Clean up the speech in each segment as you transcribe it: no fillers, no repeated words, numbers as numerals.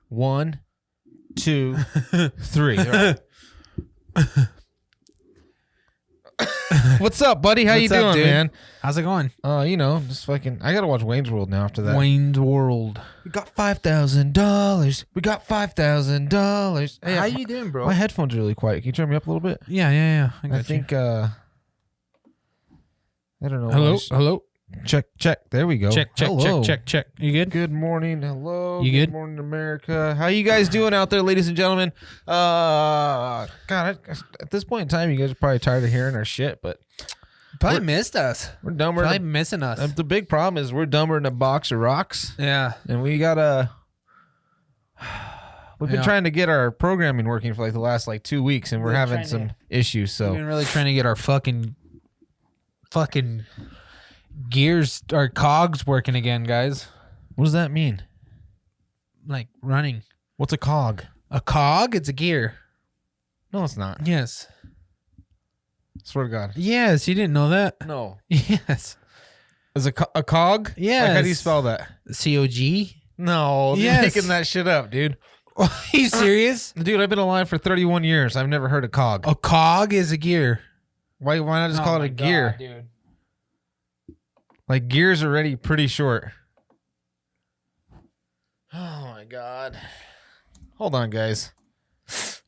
1, 2, 3. Right. What's up, buddy? How you doing, man? How's it going? Just fucking. I gotta watch Wayne's World now. After that, Wayne's World. we got $5,000. We got $5,000. Hey, How you doing, bro? my headphones are really quiet. Can you turn me up a little bit? Yeah. I think. I don't know. Hello. Check. There we go. Check. Hello. Check. You good? Good morning. Hello. You good? Good morning, America. How you guys doing out there, ladies and gentlemen? God, at this point in time, you guys are probably tired of hearing our shit, but Probably missed us. we're dumber. Probably missing us. The big problem is we're dumber than a box of rocks, Yeah. and we gotta. We've been trying to get our programming working for the last 2 weeks, and we're having some issues. So We've been really trying to get our fucking gears, our cogs working again, guys. what does that mean? Like running. What's a cog? A cog? It's a gear. No, it's not. Yes. Swear to God. Yes. You didn't know that? No. Yes. Is a cog? Yes. How do you spell that? COG? No, Yes. you're making that shit up, dude. Are you serious? Dude, I've been alive for 31 years. I've never heard a cog. A cog is a gear. Why not just call it a gear? Dude. Gears are already pretty short. Oh my God. Hold on, guys.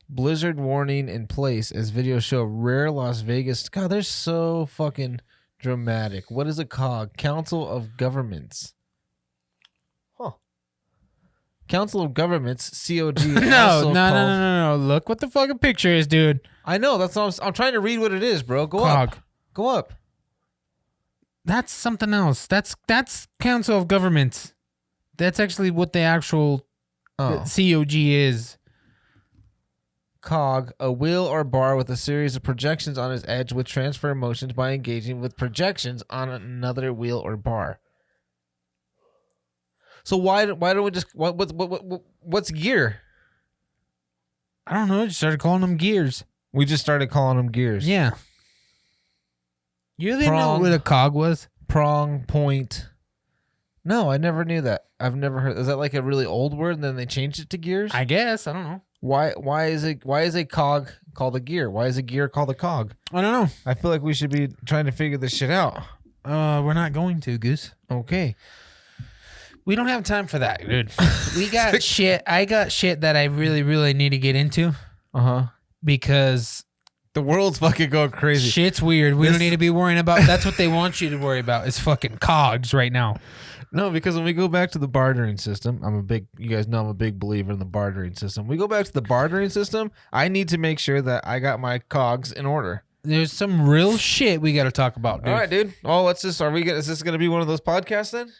Blizzard warning in place as videos show rare Las Vegas. God, they're so fucking dramatic. What is a COG? Council of Governments. Huh. Council of Governments, COG. No. Look what the fucking picture is, dude. I know. That's what I'm trying to read what it is, bro. Go COG. up. Go up. That's something else. That's Council of Governments. That's actually what the actual COG is. COG, a wheel or bar with a series of projections on its edge with transfer motions by engaging with projections on another wheel or bar. So why don't we just what's gear? I don't know. I just started calling them gears. We just started calling them gears. Yeah. You didn't know what a cog was? Prong, point. No, I never knew that. I've never heard. Is that a really old word and then they changed it to gears? I guess. I don't know. Why is a cog called a gear? Why is a gear called a cog? I don't know. I feel like we should be trying to figure this shit out. We're not going to, Goose. Okay. We don't have time for that, dude. We got shit. I got shit that I really, really need to get into. Because the world's fucking going crazy. Shit's weird. We don't need to be worrying about. That's what they want you to worry about is fucking cogs right now. No, because when we go back to the bartering system, you guys know I'm a big believer in the bartering system. We go back to the bartering system, I need to make sure that I got my cogs in order. There's some real shit we got to talk about, dude. All right, dude. Oh, is this going to be one of those podcasts then?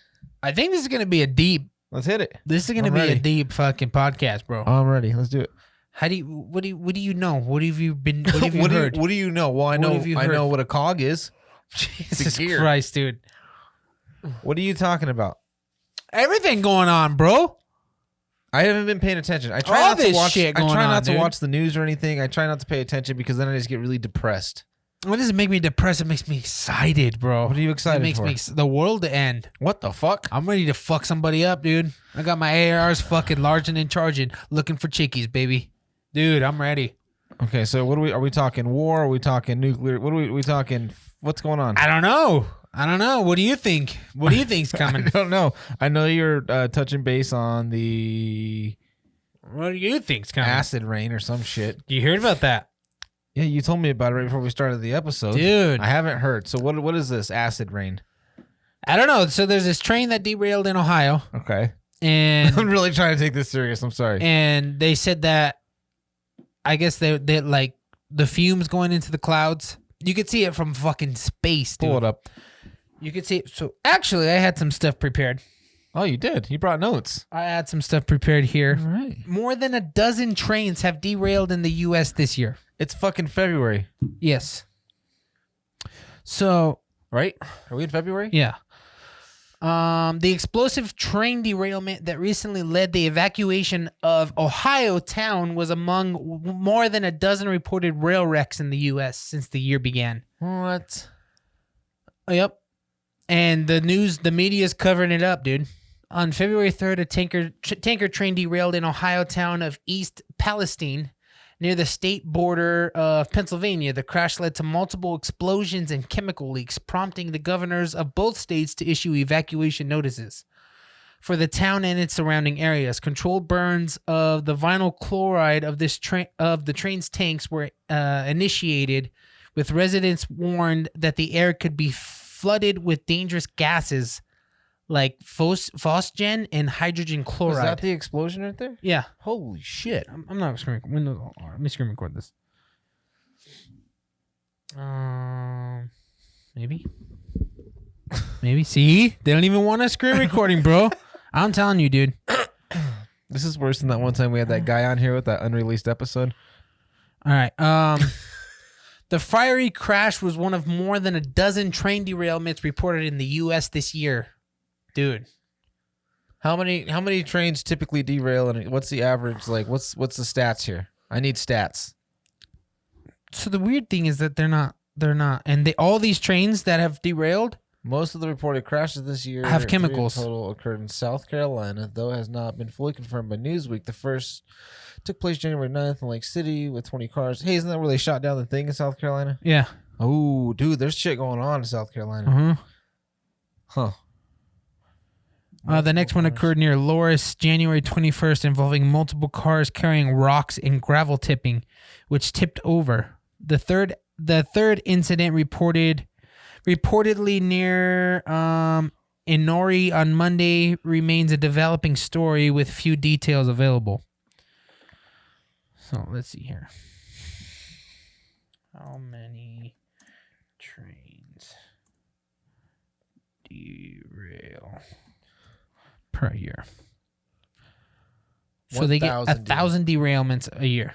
I think this is going to be a deep. Let's hit it. This is going to be a deep fucking podcast, bro. I'm ready. Let's do it. What do you know? What have you heard? What do you know? Well, I know what a cog is. Jesus Christ, dude. What are you talking about? Everything going on, bro. I haven't been paying attention. I try not to watch the news or anything. I try not to pay attention because then I just get really depressed. What does it make me depressed? It makes me excited, bro. What are you excited for? It makes me the world to end. What the fuck? I'm ready to fuck somebody up, dude. I got my ARs fucking larging and charging, looking for chickies, baby. Dude, I'm ready. Okay, so are we talking war? Are we talking nuclear? What are we talking? What's going on? I don't know. What do you think? What do you think's coming? I don't know. I know you're touching base on the... What do you think's coming? Acid rain or some shit. You heard about that? Yeah, you told me about it right before we started the episode. Dude. I haven't heard. So what is this acid rain? I don't know. So there's this train that derailed in Ohio. Okay. And I'm really trying to take this serious. I'm sorry. And they said that, I guess they like the fumes going into the clouds. You could see it from fucking space, dude. Pull it up. You could see it. So actually, I had some stuff prepared. Oh, you did? You brought notes. I had some stuff prepared here. All right. More than a dozen trains have derailed in the U.S. this year. It's fucking February. Yes. So. Right? Are we in February? Yeah. The explosive train derailment that recently led the evacuation of Ohio town was among more than a dozen reported rail wrecks in the U.S. since the year began. What? Yep. And the media's covering it up, dude. On February 3rd, a tanker train derailed in Ohio town of East Palestine near the state border of Pennsylvania. The crash led to multiple explosions and chemical leaks, prompting the governors of both states to issue evacuation notices for the town and its surrounding areas. Controlled burns of the vinyl chloride of the train's tanks were initiated, with residents warned that the air could be flooded with dangerous gases like phosgen and hydrogen chloride. Was that the explosion right there? Yeah. Holy shit. I'm not screen. Let me screen record this. Maybe. See, they don't even want a screen recording, bro. I'm telling you, dude. This is worse than that one time we had that guy on here with that unreleased episode. All right. The fiery crash was one of more than a dozen train derailments reported in the U.S. this year. Dude, how many trains typically derail, and what's the average? Like, what's the stats here? I need stats. So the weird thing is that they're not, and all these trains that have derailed, most of the reported crashes this year have chemicals. Total occurred in South Carolina, though has not been fully confirmed by Newsweek. The first took place January 9th in Lake City with 20 cars. Hey, isn't that where they shot down the thing in South Carolina? Yeah. Oh, dude, there's shit going on in South Carolina. Uh-huh. Huh. The next one occurred near Loris, January 21st, involving multiple cars carrying rocks and gravel tipping, which tipped over. The third incident reportedly near Inori on Monday remains a developing story with few details available. So let's see here. How many trains derail per year? So they get 1,000 derailments a year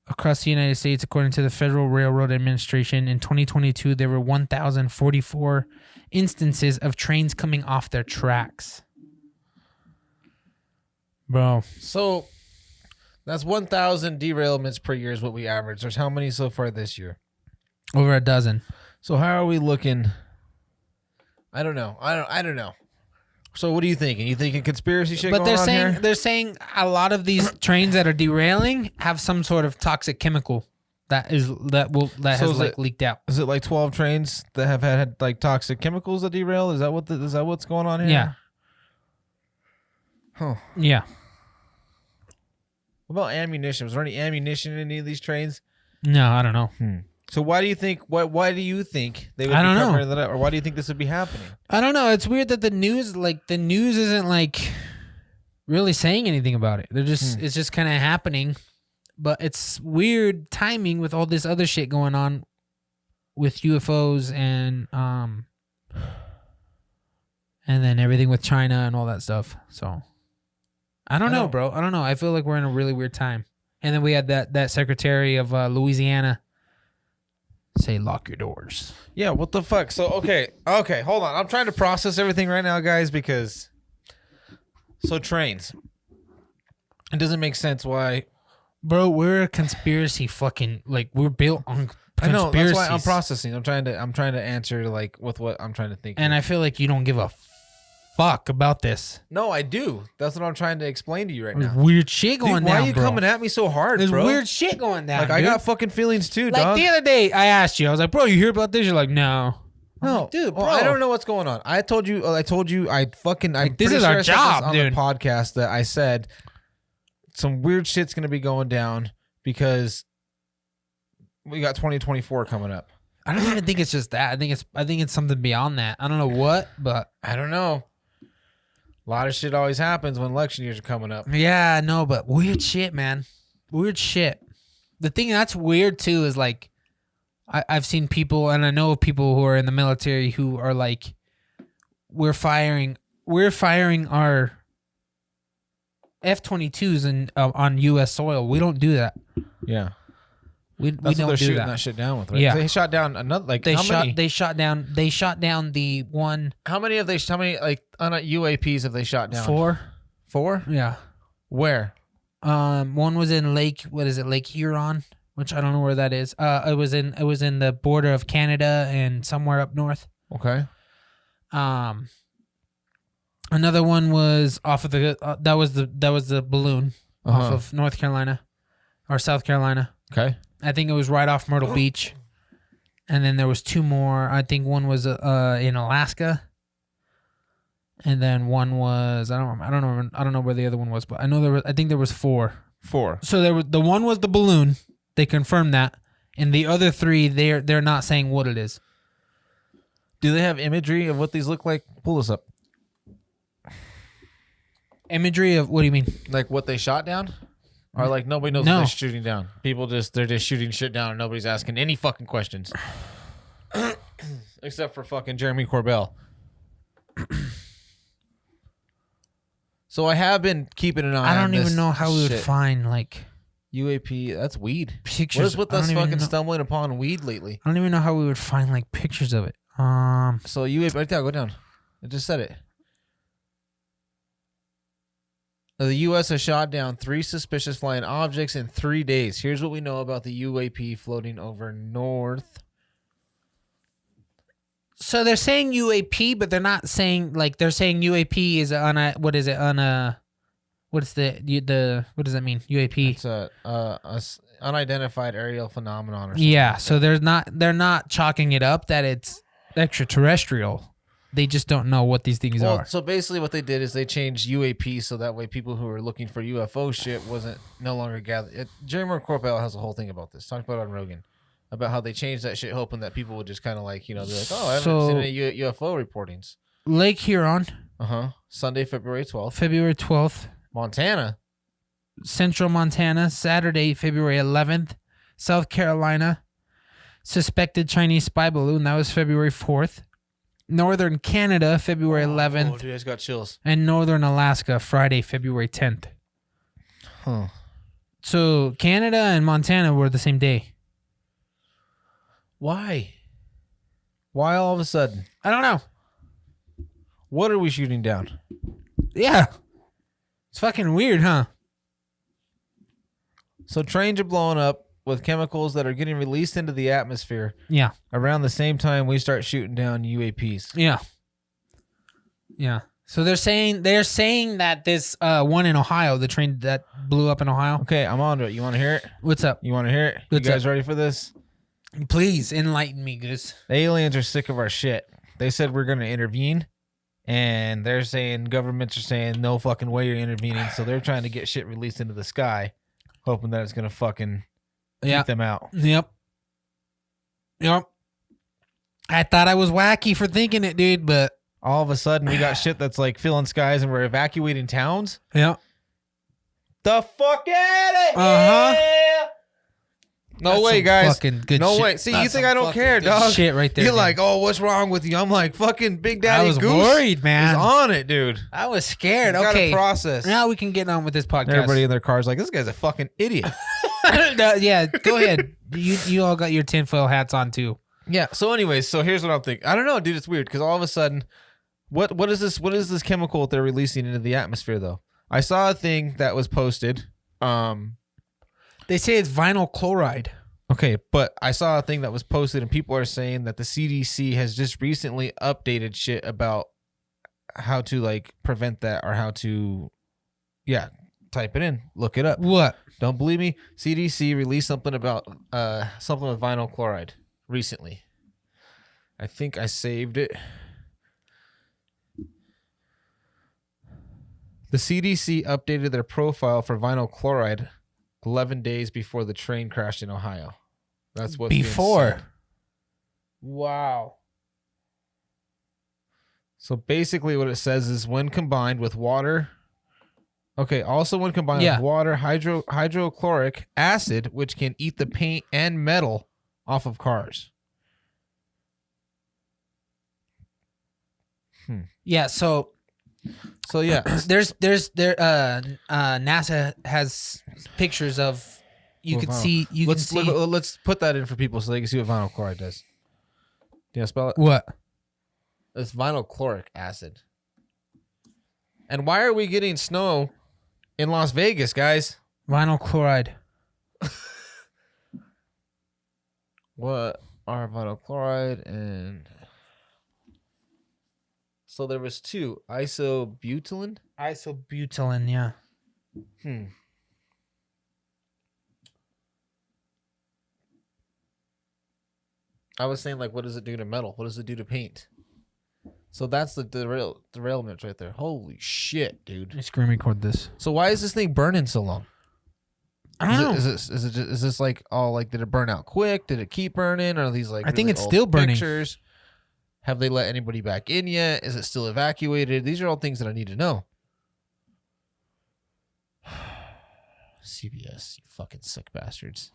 across the United States, according to the Federal Railroad Administration. In 2022, there were 1,044 instances of trains coming off their tracks. Bro. So that's 1,000 derailments per year is what we average. There's how many so far this year? Over a dozen. So how are we looking? I don't know. I don't know. So what are you thinking? You thinking conspiracy shit going on here? They're saying a lot of these trains that are derailing have some sort of toxic chemical that has leaked out. Is it like 12 trains that have had like toxic chemicals that derail? Is that what's going on here? Yeah. Huh. Yeah. What about ammunition? Was there any ammunition in any of these trains? No, I don't know. So why do you think they would be covering that up, or why do you think this would be happening? I don't know. It's weird that the news isn't like really saying anything about it. They're just it's just kind of happening, but it's weird timing with all this other shit going on with UFOs and then everything with China and all that stuff. So I don't know, bro. I don't know. I feel like we're in a really weird time. And then we had that Secretary of Louisiana say, lock your doors. Yeah, what the fuck? So, okay, hold on. I'm trying to process everything right now, guys, because... So, trains. It doesn't make sense why... Bro, we're a conspiracy fucking... Like, we're built on conspiracies. I know, that's why I'm processing. I'm trying to answer, like, with what I'm trying to think. And I feel like you don't give a fuck about this. No, I do. That's what I'm trying to explain to you right now. Weird shit going down, why are you coming at me so hard, There's bro? weird shit going down, Like, dude. I got fucking feelings too, like, dog. the other day, I asked you. I was like, bro, you hear about this? You're like, no. No, like, dude, bro. Well, I don't know what's going on. I told you, I'm this is our job, on dude. the podcast that I said some weird shit's going to be going down because we got 2024 coming up. I don't even think it's just that. I think it's something beyond that. I don't know what, but I don't know. A lot of shit always happens when election years are coming up. yeah, no, but weird shit, man. Weird shit. The thing that's weird too is like, I've seen people, and I know people who are in the military who are like, we're firing our F-22s on U.S. soil. We don't do that. Yeah. We That's what don't they're do shooting that shit down with, right? Yeah. They shot down another, like, They shot down the one. How many like on UAPs have they shot down? 4. 4? Yeah. Where? One was in Lake Huron, which I don't know where that is. It was in the border of Canada and somewhere up north. Okay. Another one was off of the that was the balloon off of North Carolina or South Carolina. Okay. I think it was right off Myrtle Beach. And then there was two more. I think one was in Alaska. And then one was I don't know where the other one was, but I think there was four. So the one was the balloon. They confirmed that. And the other three they're not saying what it is. Do they have imagery of what these look like? Pull this up. Imagery of what do you mean? Like what they shot down? Or like nobody knows what they're shooting down. They're just shooting shit down and nobody's asking any fucking questions. Except for fucking Jeremy Corbell. So I have been keeping an eye on I don't this even know how we would shit. find like UAP, that's weed. pictures. What is with us fucking stumbling upon weed lately? I don't even know how we would find like pictures of it. So UAP, right there, go down. I just said it. The U.S. has shot down 3 suspicious flying objects in 3 days. Here's what we know about the UAP floating over north. So they're saying UAP, but they're not saying like they're saying UAP is on a what is it on a what's the what does that mean UAP? It's a unidentified aerial phenomenon or something. Yeah, so they're not chalking it up that it's extraterrestrial. They just don't know what these things are. So basically what they did is they changed UAP so that way people who were looking for UFO shit wasn't no longer gathered. Jeremy Corbell has a whole thing about this. Talked about it on Rogan. About how they changed that shit hoping that people would just kind of like, be like, oh, I haven't seen any UFO reportings. Lake Huron. Sunday, February 12th. February 12th. Montana. Central Montana. Saturday, February 11th. South Carolina. Suspected Chinese spy balloon. That was February 4th. Northern Canada, February 11th. Oh, dude, I just got chills. And Northern Alaska, Friday, February 10th. Huh. So Canada and Montana were the same day. Why? Why all of a sudden? I don't know. What are we shooting down? Yeah. It's fucking weird, huh? So trains are blowing up with chemicals that are getting released into the atmosphere. Yeah. Around the same time we start shooting down UAPs. Yeah. Yeah. So they're saying that this one in Ohio, the train that blew up in Ohio. Okay, I'm on to it. You want to hear it? What's up? You want to hear it? What's you guys up? ready for this? Please enlighten me, Goose. The aliens are sick of our shit. They said we're going to intervene, and they're saying governments are saying no fucking way you're intervening, so they're trying to get shit released into the sky, hoping that it's going to fucking keep them out. Yep. I thought I was wacky for thinking it, dude, but all of a sudden we got shit that's like filling skies and we're evacuating towns. Yeah. The fuck at it. No That's way, guys. Fucking good no shit. way. See, That's you think some I don't fucking care, good dog? Shit right there. You're dude. like, oh, what's wrong with you? I'm like, fucking Big Daddy I was Goose worried, man. is on it, dude. I was scared. You Okay. gotta process. Now we can get on with this podcast. Everybody in their cars like, this guy's a fucking idiot. No, yeah, go ahead. You all got your tinfoil hats on too. Yeah. So, anyways, here's what I'm thinking. I don't know, dude. It's weird because all of a sudden, what is this? What is this chemical that they're releasing into the atmosphere? Though I saw a thing that was posted. They say it's vinyl chloride. Okay, but I saw a thing that was posted, and people are saying that the CDC has just recently updated shit about how to like prevent that or how to, type it in, look it up. What? Don't believe me? CDC released something about something with vinyl chloride recently. I think I saved it. The CDC updated their profile for vinyl chloride 11 days before the train crashed in Ohio. That's what before. Wow. So basically what it says is when combined with water. Okay, also when combined with water, hydrochloric acid, which can eat the paint and metal off of cars. Yeah, NASA has pictures of Let's put that in for people so they can see what vinyl chloride does. Do you spell it? What? It's vinyl chloric acid. And why are we getting snow in Las Vegas, guys? Vinyl chloride. What are vinyl chloride and So there was 2 isobutylene. Isobutylene, yeah. I was saying, like, what does it do to metal? What does it do to paint? So that's the derailment right there. Holy shit, dude! Let me screen record this. So why is this thing burning so long? I don't know. Is this like all like, did it burn out quick? Did it keep burning? Or are these like I think really it's old still burning. pictures? Have they let anybody back in yet? Is it still evacuated? These are all things that I need to know. CBS, you fucking sick bastards.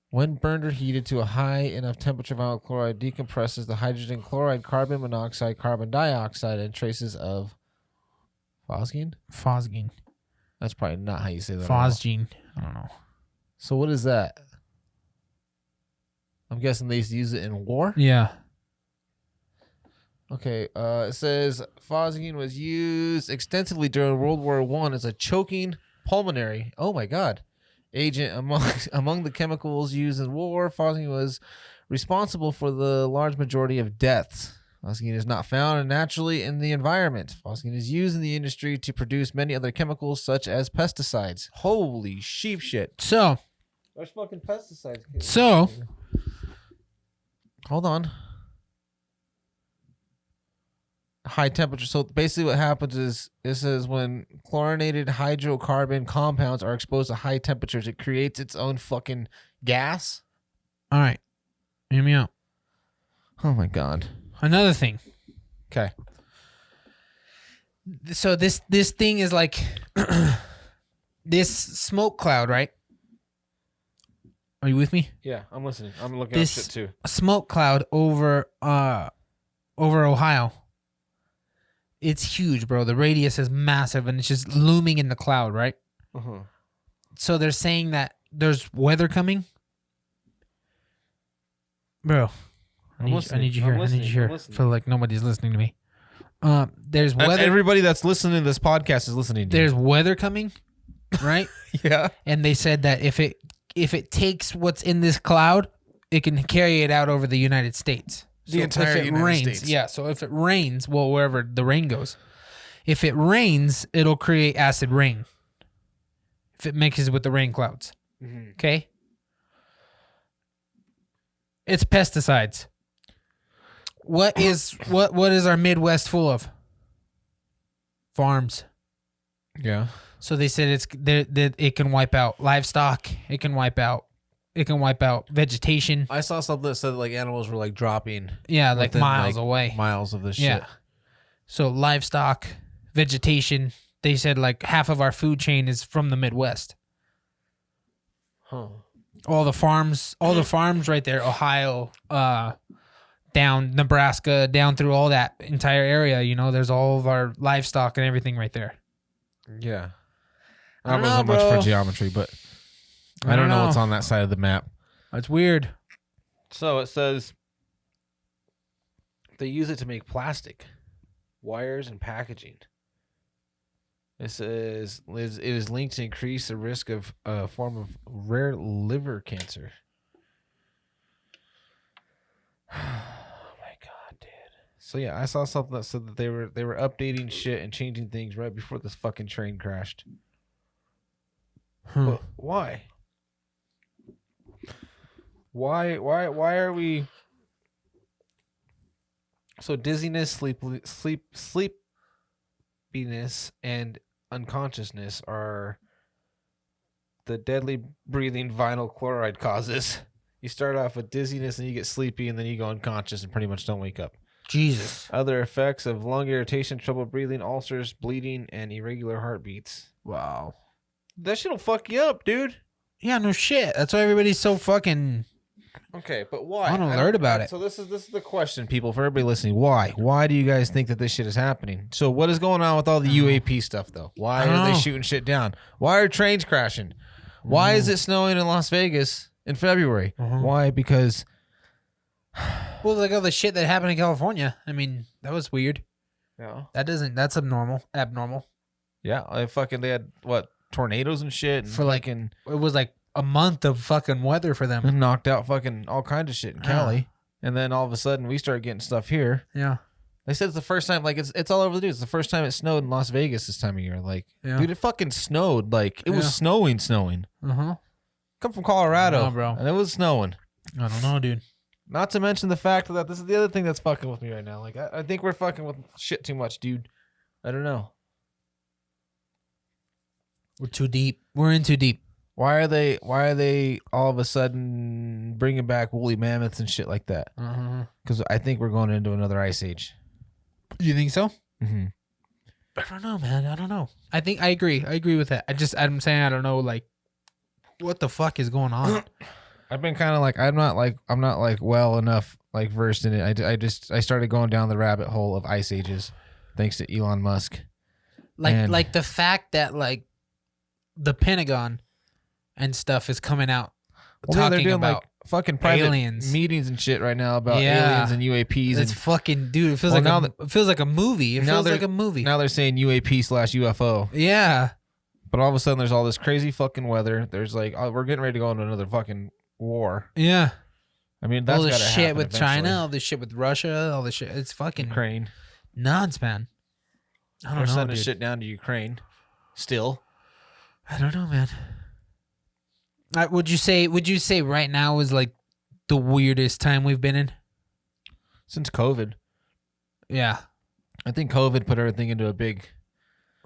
When burned or heated to a high enough temperature, vinyl chloride decompresses the hydrogen, chloride, carbon monoxide, carbon dioxide, and traces of phosgene? Phosgene. That's probably not how you say that. at all. Phosgene. I don't know. So what is that? I'm guessing they used to use it in war? Yeah. Okay, it says phosgene was used extensively during World War I as a choking pulmonary. Oh my God. Agent among the chemicals used in war. Phosgene was responsible for the large majority of deaths. Phosgene is not found naturally in the environment. Phosgene is used in the industry to produce many other chemicals such as pesticides. Holy sheep shit. So, There's fucking pesticides. So- Hold on. High temperature. So basically what happens is, it says when chlorinated hydrocarbon compounds are exposed to high temperatures, it creates its own fucking gas. all right. Hear me out. Oh my God. Another thing. Okay. So this thing is like this smoke cloud, right? Are you with me? Yeah, I'm listening. I'm looking This- up shit too. A smoke cloud over Ohio. It's huge, bro. The radius is massive and it's just looming in the cloud, right? Uh-huh. So they're saying that there's weather coming. Bro, I need you here. I need you here. I feel like nobody's listening to me. There's weather. Everybody that's listening to this podcast is listening to There's weather coming, right? Yeah. And they said that if it takes what's in this cloud, it can carry it out over the United States. The entire if it United rains, States. Yeah, so if it rains, well, wherever the rain goes, if it rains, it'll create acid rain. If it mixes with the rain clouds, okay? It's pesticides. What is our Midwest full of? Farms. Yeah. So they said it can wipe out livestock. It can wipe out vegetation. I saw something that said like animals were like dropping. Yeah, like within, miles like, away. Miles of this Yeah. shit. So livestock, vegetation. They said like half of our food chain is from the Midwest. Huh. All the farms right there, Ohio, down Nebraska, down through all that entire area. You know, there's all of our livestock and everything right there. Yeah. I don't I don't know know, much bro. for geometry, but I don't know what's on that side of the map. That's weird. So it says they use it to make plastic, wires, and packaging. It says it is linked to increase the risk of a form of rare liver cancer. Oh my God, dude. So yeah, I saw something that said that they were updating shit and changing things right before this fucking train crashed. But why? Why are we so dizziness, sleepiness, and unconsciousness are the deadly breathing vinyl chloride causes. You start off with dizziness and you get sleepy and then you go unconscious and pretty much don't wake up. Jesus. Other effects of lung irritation, trouble breathing, ulcers, bleeding, and irregular heartbeats. Wow. That shit'll fuck you up, dude. Yeah, no shit. That's why everybody's so fucking Okay, but why? on alert about it. So this is the question, people, for everybody listening. Why? Why do you guys think that this shit is happening? So what is going on with all the UAP stuff, though? Why are they shooting shit down? Why are trains crashing? Why is it snowing in Las Vegas in February? Why? Because Well, like all the shit that happened in California. I mean, that was weird. yeah, That's abnormal. they had what, tornadoes and shit, and For like fucking It was like a month of fucking weather for them. knocked out fucking all kinds of shit in Cali. and then all of a sudden we start getting stuff here. Yeah. They said it's the first time, like it's all over the news. It's the first time it snowed in Las Vegas this time of year. Like, dude, it fucking snowed. Like, it was snowing. Uh-huh. Come from Colorado, bro. and it was snowing. I don't know, dude. Not to mention the fact that this is the other thing that's fucking with me right now. Like, I think we're fucking with shit too much, dude. I don't know. We're too deep. We're in too deep. Why are they all of a sudden bringing back woolly mammoths and shit like that? Because I think we're going into another ice age. You think so? Mm-hmm. I don't know, man. I don't know. I think I agree. I agree with that. I'm saying I don't know, like, what the fuck is going on? I've been kind of like I'm not like well enough like versed in it. I started going down the rabbit hole of ice ages, thanks to Elon Musk. Like the fact that like the Pentagon and stuff is coming out talking they're doing about like fucking private aliens meetings and shit right now about aliens and UAPs. It's and fucking dude. It feels it feels like a movie. It feels like a movie. Now they're saying UAP/UFO. Yeah. But all of a sudden, there's all this crazy fucking weather. There's like, we're getting ready to go into another fucking war. Yeah. I mean, that's all this gotta shit happen with eventually. China, all this shit with Russia, all this shit. It's fucking Ukraine. nuts, man. I don't We're know, sending dude. shit down to Ukraine. Still. I don't know, man. Would you say right now is like the weirdest time we've been in? Since COVID. Yeah. I think COVID put everything into a big...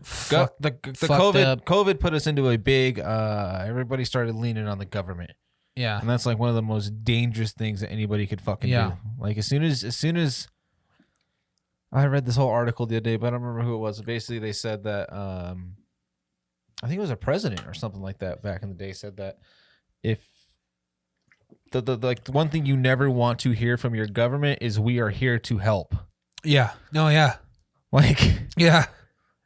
Fucked up. COVID put us into a big... everybody started leaning on the government. Yeah. And that's like one of the most dangerous things that anybody could fucking do. Like as soon as I read this whole article the other day, but I don't remember who it was. Basically, they said that I think it was a president or something like that back in the day said that if the like one thing you never want to hear from your government is we are here to help. Yeah. No, yeah. Like yeah.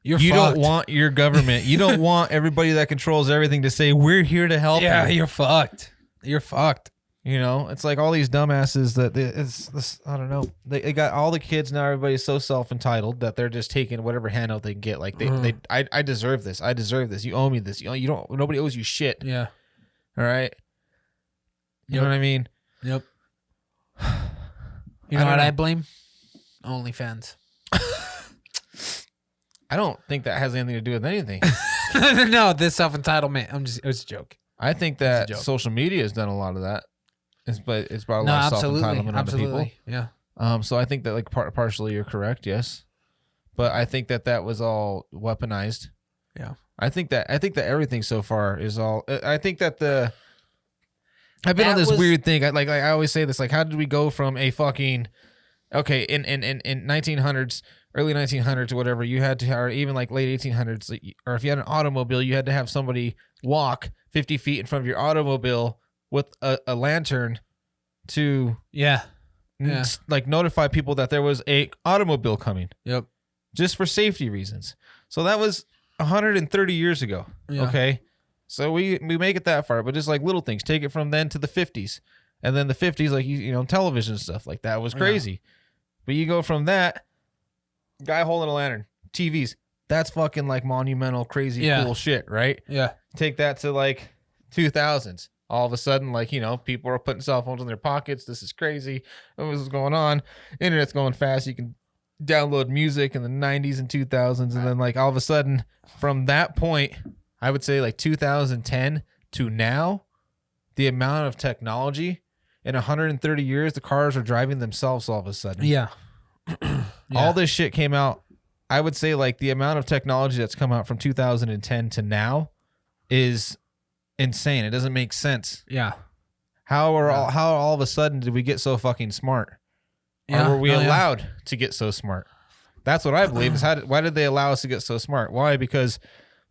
You don't want your government. You don't want everybody that controls everything to say we're here to help. Yeah, you. you're fucked. You're fucked. You know, it's like all these dumbasses that it's this. I don't know. They got all the kids now. Everybody's so self-entitled that they're just taking whatever handout they can get. Like I deserve this. I deserve this. You owe me this. You don't. Nobody owes you shit. Yeah. All right. You know what I mean? Yep. You know what I blame? OnlyFans. I don't think that has anything to do with anything. No, this self-entitlement. It was a joke. I think that social media has done a lot of that. It's brought a lot of absolutely, self-entitlement onto people. Yeah. So I think that like partially you're correct, yes. But I think that was all weaponized. Yeah. I think that everything so far is all. I think that I've been on this weird thing. I always say this. Like, how did we go from a fucking in 1900s, early 1900s or whatever, you had to, or even like late 1800s, or if you had an automobile, you had to have somebody walk 50 feet in front of your automobile with a lantern to like notify people that there was a automobile coming. Yep. Just for safety reasons. So that was 130 years ago. Yeah. Okay. So we make it that far, but just like little things, take it from then to the 50s. And then the 50s, like, you know, television stuff like that was crazy. Yeah. But you go from that, guy holding a lantern, TVs, that's fucking like monumental, crazy, cool shit, right? Yeah. Take that to like 2000s. All of a sudden, like, you know, people are putting cell phones in their pockets. This is crazy. What was going on? Internet's going fast. You can download music in the 90s and 2000s. And then, like, all of a sudden, from that point, I would say like 2010 to now, the amount of technology in 130 years, the cars are driving themselves all of a sudden. Yeah. All this shit came out. I would say like the amount of technology that's come out from 2010 to now is insane. It doesn't make sense. Yeah. How all of a sudden did we get so fucking smart? Yeah. Or were we allowed to get so smart? That's what I believe is why did they allow us to get so smart? Why? Because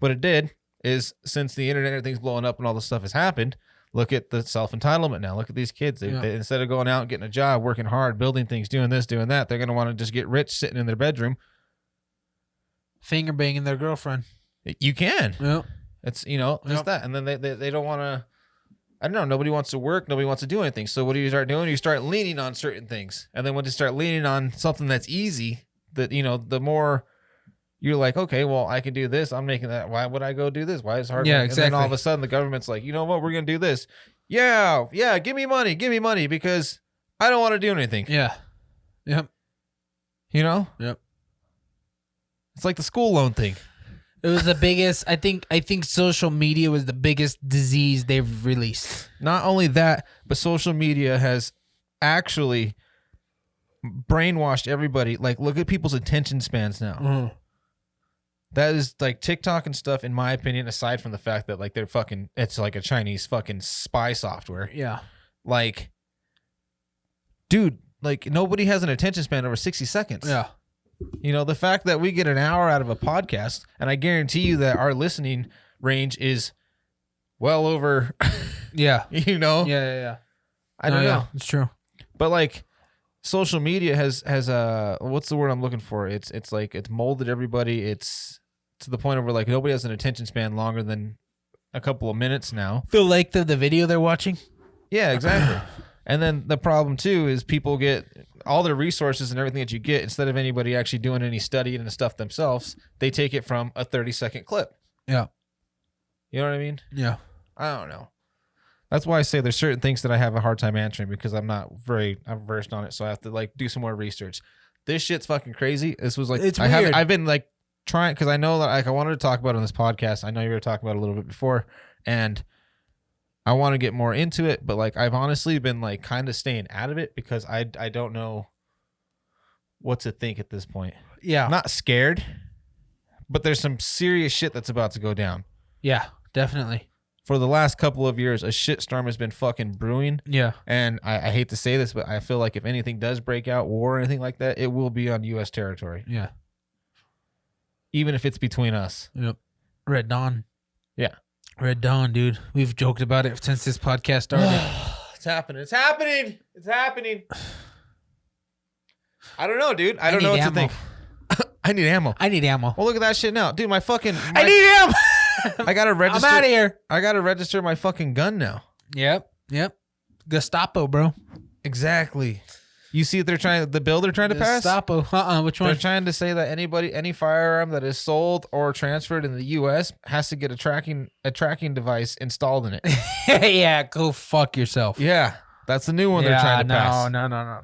what it did is since the internet, everything's blowing up and all this stuff has happened, look at the self-entitlement now. Look at these kids. They instead of going out and getting a job, working hard, building things, doing this, doing that, they're going to want to just get rich sitting in their bedroom. Finger banging their girlfriend. You can. Yep. It's, you know, just that. And then they don't want to, I don't know, nobody wants to work. Nobody wants to do anything. So what do you start doing? You start leaning on certain things. And then when you start leaning on something that's easy, that, you know, the more you're like, okay, well, I can do this. I'm making that. Why would I go do this? Why is it hard? Yeah, exactly. And then all of a sudden the government's like, you know what? We're going to do this. Yeah. Give me money. Give me money because I don't want to do anything. Yeah. Yep. You know? Yep. It's like the school loan thing. It was the biggest. I think social media was the biggest disease they've released. Not only that, but social media has actually brainwashed everybody. Like, look at people's attention spans now. Mm-hmm. That is like TikTok and stuff, in my opinion, aside from the fact that like they're fucking, it's like a Chinese fucking spy software. Yeah. Like, dude, like nobody has an attention span over 60 seconds. Yeah. You know, the fact that we get an hour out of a podcast, and I guarantee you that our listening range is well over, Yeah. you know? Yeah. I don't know. Yeah, it's true. But like social media has what's the word I'm looking for? It's like it's molded everybody. It's to the point of where like nobody has an attention span longer than a couple of minutes now. The length of the video they're watching. Yeah, exactly. And then the problem too is people get all their resources and everything that you get, instead of anybody actually doing any studying and stuff themselves, they take it from a 30-second clip. Yeah. You know what I mean? Yeah. I don't know. That's why I say there's certain things that I have a hard time answering because I'm versed on it. So I have to like do some more research. This shit's fucking crazy. This was like, it's weird. I've been like trying, because I know that like I wanted to talk about it on this podcast. I know you were talking about it a little bit before, and I want to get more into it, but like I've honestly been like kind of staying out of it because I don't know what to think at this point. Yeah. I'm not scared, but there's some serious shit that's about to go down. Yeah, definitely. For the last couple of years, a shitstorm has been fucking brewing. Yeah. And I hate to say this, but I feel like if anything does break out, war or anything like that, it will be on U.S. territory. Yeah. Even if it's between us. Yep. Red Dawn. Yeah. Red Dawn, dude. We've joked about it since this podcast started. It's happening. It's happening. It's happening. I don't know, dude. I don't know what to think. I need ammo. I need ammo. Well, look at that shit now. Dude, I need ammo. I got to register. I'm out of here. I got to register my fucking gun now. Yep. Gestapo, bro. Exactly. You see they're trying, the bill they're trying to pass? Gestapo. Which one? They're trying to say that any firearm that is sold or transferred in the U.S. has to get a tracking device installed in it. Yeah, go fuck yourself. Yeah, that's the new one they're trying to pass. No.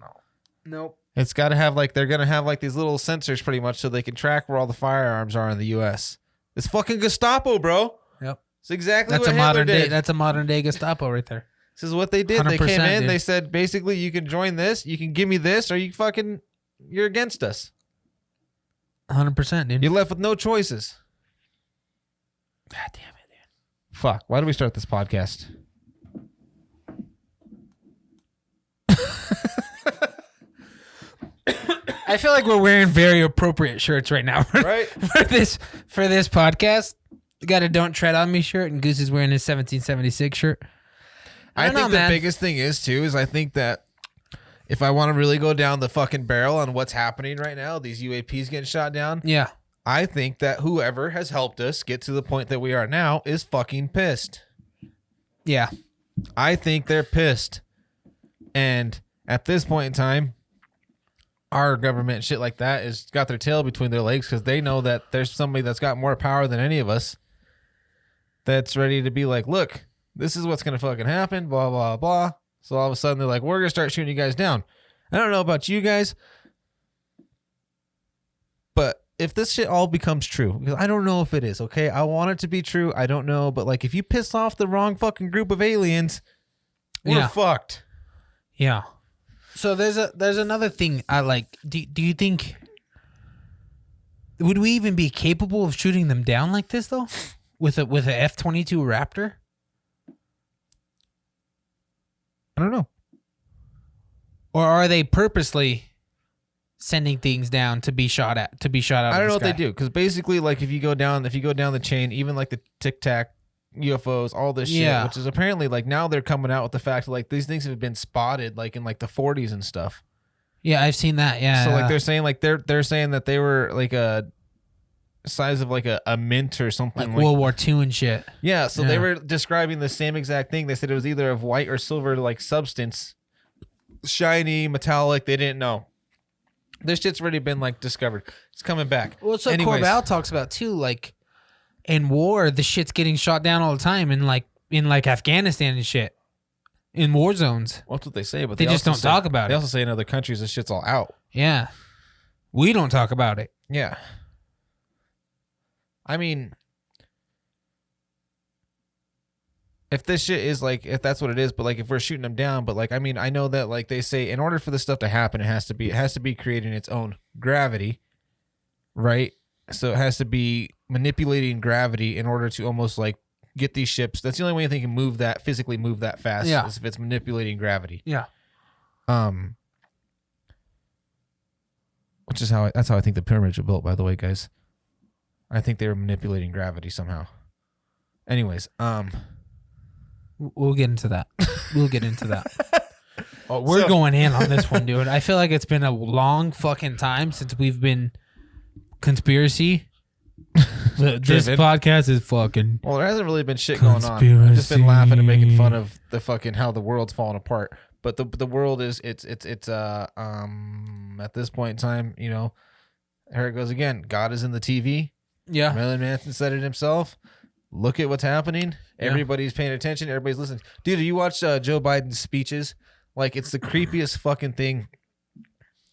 Nope. It's got to have like, they're going to have like these little sensors pretty much so they can track where all the firearms are in the U.S. It's fucking Gestapo, bro. Yep. It's exactly That's what a Hitler modern did. day. That's a modern day Gestapo right there. This is what they did. They came in. dude. They said basically, you can join this, you can give me this, or you're against us. 100%, dude. You're left with no choices. God damn it, dude. Fuck. Why do we start this podcast? I feel like we're wearing very appropriate shirts right now, Right? for this podcast. We got a "Don't Tread on Me" shirt, and Goose is wearing his 1776 shirt. I think the man. biggest thing is I think that if I want to really go down the fucking barrel on what's happening right now, these UAPs getting shot down. Yeah. I think that whoever has helped us get to the point that we are now is fucking pissed. Yeah. I think they're pissed. And at this point in time, our government and shit like that has got their tail between their legs because they know that there's somebody that's got more power than any of us that's ready to be like, look, this is what's going to fucking happen, blah, blah, blah. So all of a sudden they're like, we're going to start shooting you guys down. I don't know about you guys, but if this shit all becomes true, because I don't know if it is, okay? I want it to be true. I don't know. But like, if you piss off the wrong fucking group of aliens, we're fucked. Yeah. So there's another thing I like. Do you think, would we even be capable of shooting them down like this though? With a F-22 Raptor? I don't know. Or are they purposely sending things down to be shot at? I don't know what they do, because basically, like, if you go down the chain, even like the Tic Tac UFOs, all this shit, which is apparently like now they're coming out with the fact that like these things have been spotted like in like the 40s and stuff. Yeah, I've seen that. Yeah. So like they're saying that they were like a size of like a mint or something, like World War II and shit. Yeah. So they were describing the same exact thing. They said it was either of white or silver like substance, shiny, metallic. They didn't know. This shit's already been like discovered. It's coming back. Well, so Corval talks about too, like in war, the shit's getting shot down all the time, in like Afghanistan and shit. in war zones. Well, that's what they say, but They just don't talk about They it. also say in other countries this shit's all out. Yeah. We don't talk about it. Yeah. I mean, if this shit is like, if that's what it is, but like if we're shooting them down, but like, I mean, I know that like they say in order for this stuff to happen, it has to be creating its own gravity, right? So it has to be manipulating gravity in order to almost like get these ships. That's the only way they can physically move that fast is if it's manipulating gravity. Yeah. Which is that's how I think the pyramids were built, by the way, guys. I think they were manipulating gravity somehow. Anyways, we'll get into that. We'll get into that. oh, We're going in on this one, dude. I feel like it's been a long fucking time since we've been conspiracy. This podcast is fucking. Well, there hasn't really been shit going on. I've just been laughing and making fun of the fucking how the world's falling apart. But the world is it's at this point in time, you know, here it goes again. God is in the TV. Yeah. Marilyn Manson said it himself. Look at what's happening. Everybody's paying attention. Everybody's listening. Dude, you watch Joe Biden's speeches? Like, it's the creepiest fucking thing.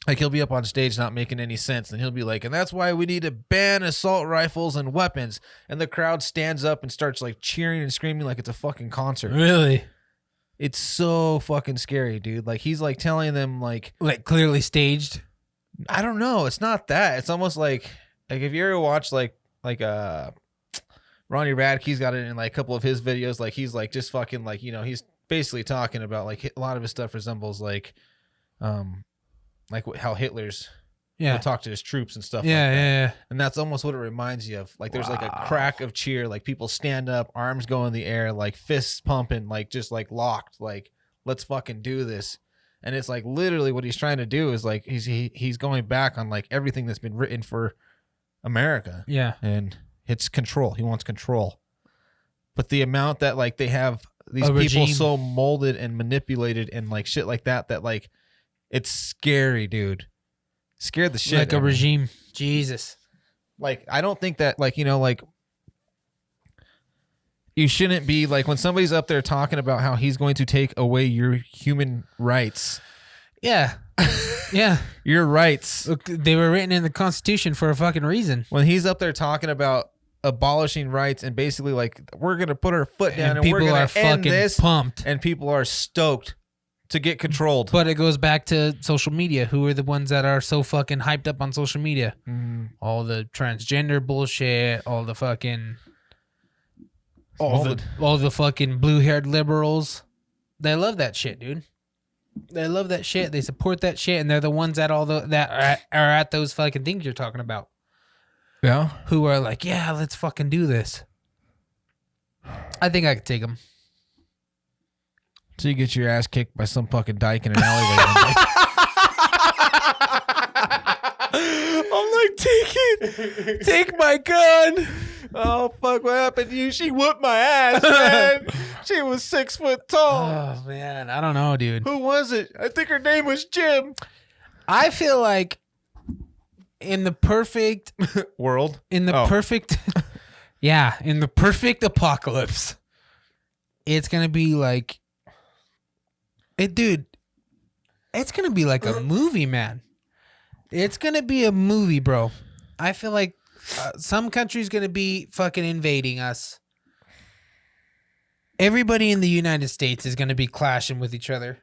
Like, he'll be up on stage not making any sense, and he'll be like, and that's why we need to ban assault rifles and weapons. And the crowd stands up and starts, like, cheering and screaming like it's a fucking concert. Really? It's so fucking scary, dude. Like, he's, like, telling them, like clearly staged? I don't know. It's not that. It's almost like if you ever watch, like Ronnie Radke's got it in like a couple of his videos. Like he's like just fucking like, you know, he's basically talking about like a lot of his stuff resembles like how Hitler's would talk to his troops and stuff. Yeah. And that's almost what it reminds you of. Like there's like a crack of cheer, like people stand up, arms go in the air, like fists pumping, like just like locked, like let's fucking do this. And it's like literally what he's trying to do is like he's going back on like everything that's been written for America. Yeah. And it's control. He wants control. But the amount that like they have these people regime. so molded and manipulated and like shit like that like it's scary, dude. Scared the shit. Like a regime. Jesus. Like I don't think that like, you know, like you shouldn't be like when somebody's up there talking about how he's going to take away your human rights. Yeah. Yeah. Your rights. Look, they were written in the Constitution for a fucking reason. When he's up there talking about abolishing rights and basically like we're going to put our foot down and we're going to end this, pumped. And people are stoked to get controlled. But it goes back to social media. Who are the ones that are so fucking hyped up on social media? All the transgender bullshit, all the fucking all the fucking blue-haired liberals. They love that shit, dude. They love that shit. They support that shit, and they're the ones that that are at those fucking things you're talking about. Yeah. Who are like, yeah, let's fucking do this. I think I could take them. So you get your ass kicked by some fucking dyke in an alleyway one day. I'm like, take my gun. Oh, fuck, what happened to you? She whooped my ass, man. She was 6 foot tall. Oh, man. I don't know, dude. Who was it? I think her name was Jim. I feel like in the perfect world, in the perfect, in the perfect apocalypse, it's going to be like, dude, it's going to be like a movie, man. It's going to be a movie, bro. I feel like some country's going to be fucking invading us. Everybody in the United States is going to be clashing with each other.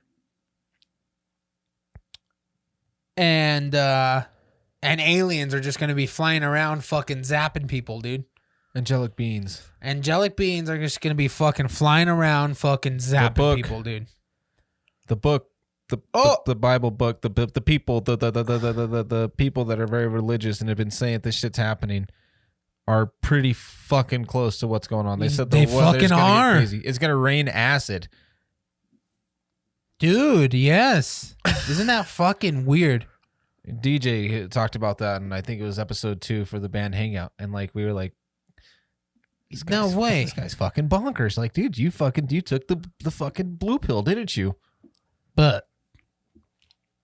And aliens are just going to be flying around fucking zapping people, dude. Angelic beings. Angelic beings are just going to be fucking flying around fucking zapping people, dude. The book. The Bible book, the people, the people that are very religious and have been saying this shit's happening are pretty fucking close to what's going on. They said they fucking are. Crazy. It's gonna rain acid, dude. Yes, isn't that fucking weird? DJ talked about that, and I think it was episode 2 for the band Hangout, and like we were like, no way, this guy's fucking bonkers. Like, dude, you took the fucking blue pill, didn't you? But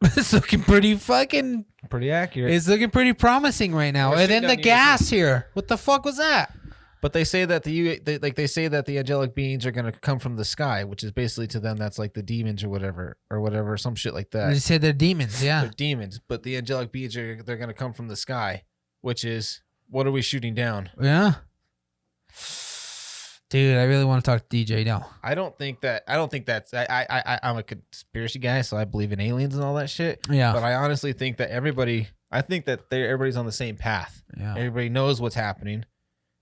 it's looking pretty accurate. It's looking pretty promising right now. And then the gas here. What the fuck was that? But they say that they say that the angelic beings are going to come from the sky, which is basically to them that's like the demons or whatever, some shit like that. They say they're demons, yeah. They're demons, but the angelic beings they're going to come from the sky, which is what are we shooting down? Yeah. Dude, I really want to talk to DJ now. I don't think that's I'm a conspiracy guy, so I believe in aliens and all that shit. Yeah. But I honestly think that everybody's on the same path. Yeah. Everybody knows what's happening.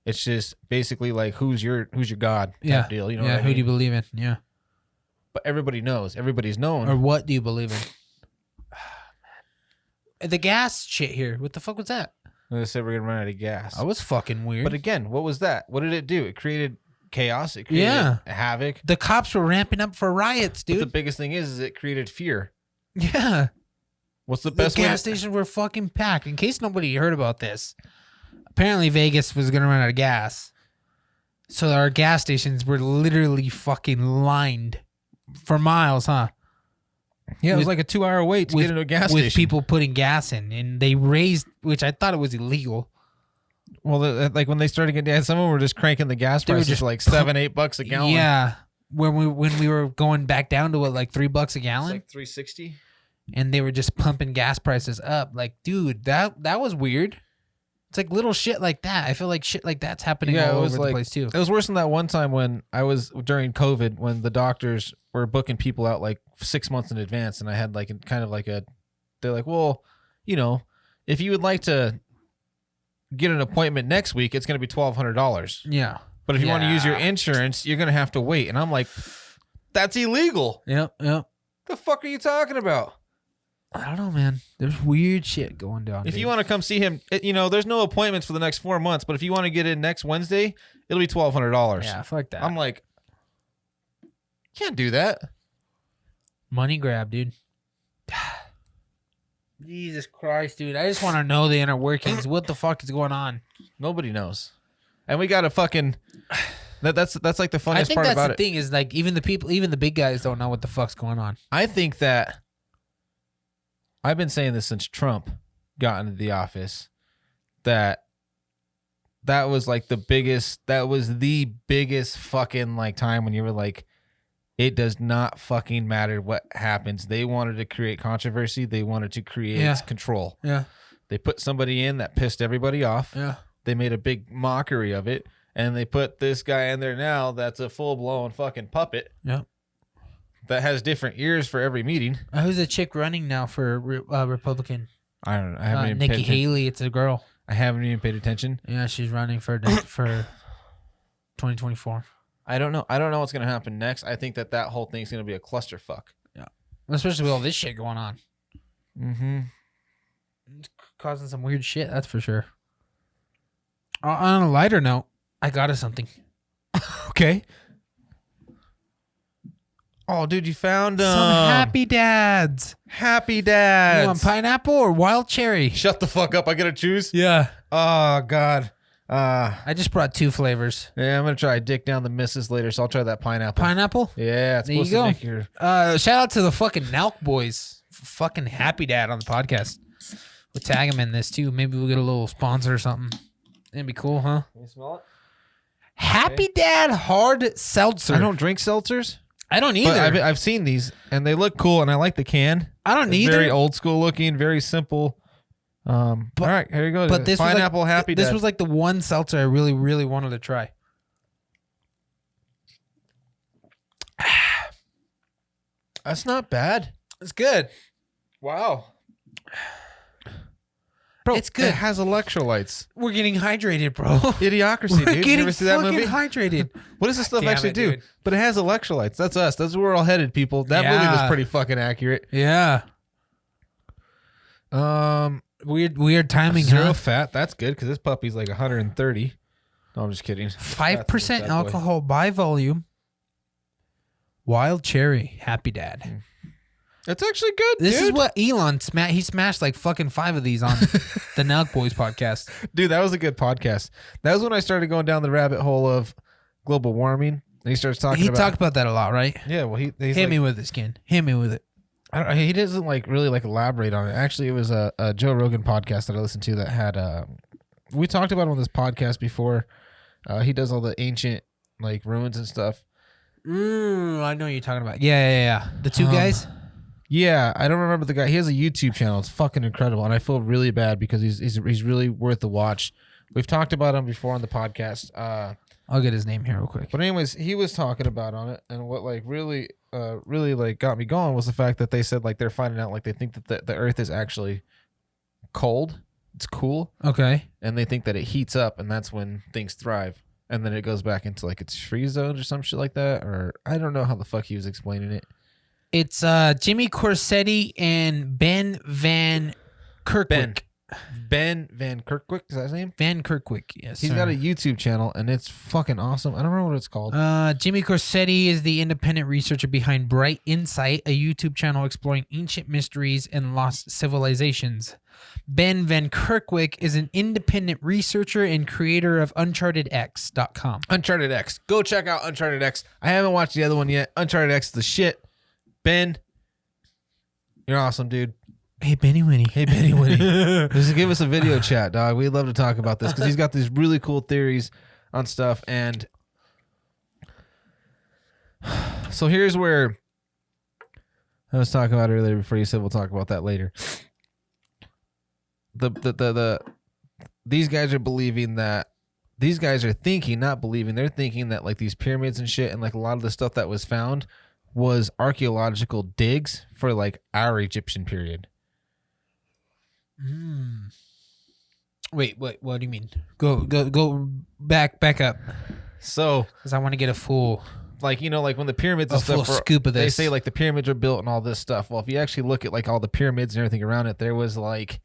It's just basically like who's your God type deal. You know what I mean? Who do you believe in? Yeah. But everybody knows. Everybody's known. Or what do you believe in? The gas shit here. What the fuck was that? They said we're gonna run out of gas. That was fucking weird. But again, what was that? What did it do? It created chaos. It created havoc. The cops were ramping up for riots, dude. But the biggest thing is it created fear. Yeah. What's the best way? Gas stations were fucking packed. In case nobody heard about this, apparently Vegas was gonna run out of gas, so our gas stations were literally fucking lined for miles, huh? Yeah, it was like a 2-hour wait to get into a gas with station. people putting gas in, and they raised, which I thought it was illegal. Well, like when they started getting gas, some of them were just cranking the gas prices just like $7-8 a gallon. Yeah, when we were going back down to what, like $3 a It's gallon, like $3.60. and they were just pumping gas prices up. Like, dude, that was weird. It's like little shit like that. I feel like shit like that's happening all over the place too. It was worse than that one time when I was during COVID when the doctors were booking people out like 6 months in advance, and I had like they're like, well, you know, if you would like to get an appointment next week, it's going to be $1,200. Yeah. But if you want to use your insurance, you're going to have to wait. And I'm like, that's illegal. Yep. The fuck are you talking about? I don't know, man. There's weird shit going down. If you want to come see him, there's no appointments for the next 4 months. But if you want to get in next Wednesday, it'll be $1,200. Yeah, fuck that. I'm like, can't do that. Money grab, dude. Jesus Christ, dude. I just want to know the inner workings. What the fuck is going on? Nobody knows. And we got to fucking... That's like the funniest part about it. I think that's the thing is like even the big guys don't know what the fuck's going on. I think that... I've been saying this since Trump got into the office, that was like the biggest fucking like time when you were like, it does not fucking matter what happens. They wanted to create controversy. They wanted to create control. Yeah. They put somebody in that pissed everybody off. Yeah. They made a big mockery of it. And they put this guy in there now that's a full-blown fucking puppet. Yeah. That has different ears for every meeting. Who's the chick running now for Republican? I don't know. I haven't even Nikki paid attention. Haley. It's a girl. I haven't even paid attention. Yeah, she's running for 2024. I don't know. I don't know what's gonna happen next. I think that whole thing's gonna be a clusterfuck. Yeah, especially with all this shit going on. Mm-hmm. It's causing some weird shit. That's for sure. On a lighter note, I got us something. Okay. Oh, dude, you found some Happy Dads. Happy Dads. You want pineapple or wild cherry? Shut the fuck up. I gotta choose. Yeah. Oh God. I just brought 2 flavors. Yeah, I'm gonna try dick down the missus later, so I'll try that pineapple. Pineapple? Yeah, it's There you supposed to go. make your... Shout out to the fucking Nelk boys. Fucking Happy Dad on the podcast. We'll tag him in this too. Maybe we'll get a little sponsor or something. That'd be cool, huh? Can you smell it? Happy Dad hard seltzer. I don't drink seltzers. I don't either. But I've seen these, and they look cool, and I like the can. I don't It's either. very old school looking, very simple. All right, here you go. But this pineapple was like, Happy This Dad. was like the one seltzer I really, really wanted to try. That's not bad. It's good. Wow. Bro, It's good. It has electrolytes. We're getting hydrated, bro. Idiocracy, We're dude. You getting ever see that fucking movie? hydrated. What does this stuff Damn actually it, do? dude. But it has electrolytes. That's us. That's where we're all headed, people. That movie was Yeah. pretty fucking accurate. Yeah. Weird timing, Zero huh? fat. That's good because this puppy's like 130. No, I'm just kidding. 5% alcohol by volume. Wild cherry. Happy Dad. It's actually good, This dude. is what Elon smashed. He smashed like fucking 5 of these on the Nelk Boys podcast. Dude, that was a good podcast. That was when I started going down the rabbit hole of global warming. And he starts talking He about... talked about that a lot, right? Yeah, well, he's Hit like, me with it, Skin. Hit me with it. he doesn't like really like elaborate on it. Actually, it was a Joe Rogan podcast that I listened to that had... we talked about it on this podcast before. He does all the ancient like ruins and stuff. I know what you're talking about. Yeah. The two guys. Yeah, I don't remember the guy. He has a YouTube channel. It's fucking incredible, and I feel really bad because he's really worth the watch. We've talked about him before on the podcast. I'll get his name here real quick. But anyways, he was talking about on it, and what like really like got me going was the fact that they said like they're finding out like they think that the Earth is actually cold. It's cool. Okay. And they think that it heats up, and that's when things thrive. And then it goes back into like its freeze zone or some shit like that. Or I don't know how the fuck he was explaining it. It's Jimmy Corsetti and Ben Van Kerkwick. Ben Van Kerkwick, is that his name? Van Kerkwick, yes. He's got a YouTube channel, and it's fucking awesome. I don't remember what it's called. Jimmy Corsetti is the independent researcher behind Bright Insight, a YouTube channel exploring ancient mysteries and lost civilizations. Ben Van Kerkwick is an independent researcher and creator of UnchartedX.com. Uncharted X. Go check out Uncharted X. I haven't watched the other one yet. Uncharted X is the shit. Ben, you're awesome, dude. Hey, Benny Winnie. Hey, Benny Winnie. Just give us a video chat, dog. We'd love to talk about this because he's got these really cool theories on stuff. And so here's where I was talking about earlier before you said we'll talk about that later. These guys are believing that these guys are thinking, not believing, they're thinking that like these pyramids and shit and like a lot of the stuff that was found was archaeological digs for like our Egyptian period. Wait, what do you mean? Go back up. So, because I want to get a full, like, you know, like when the pyramids and stuff, scoop of this. They say like the pyramids are built and all this stuff. Well, if you actually look at like all the pyramids and everything around it, there was like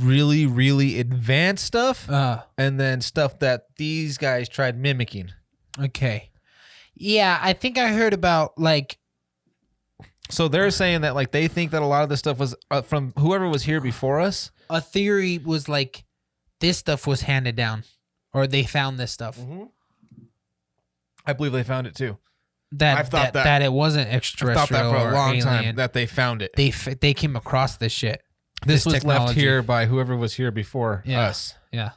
really, really advanced stuff, and then stuff that these guys tried mimicking. Okay, yeah, I think I heard about like. So they're saying that like they think that a lot of this stuff was from whoever was here before us. A theory was like this stuff was handed down, or they found this stuff. Mm-hmm. I believe they found it too. That it wasn't extraterrestrial. I've thought that for a long alien. time that they found it. They came across this shit. This was technology. left here by whoever was here before us. Yeah.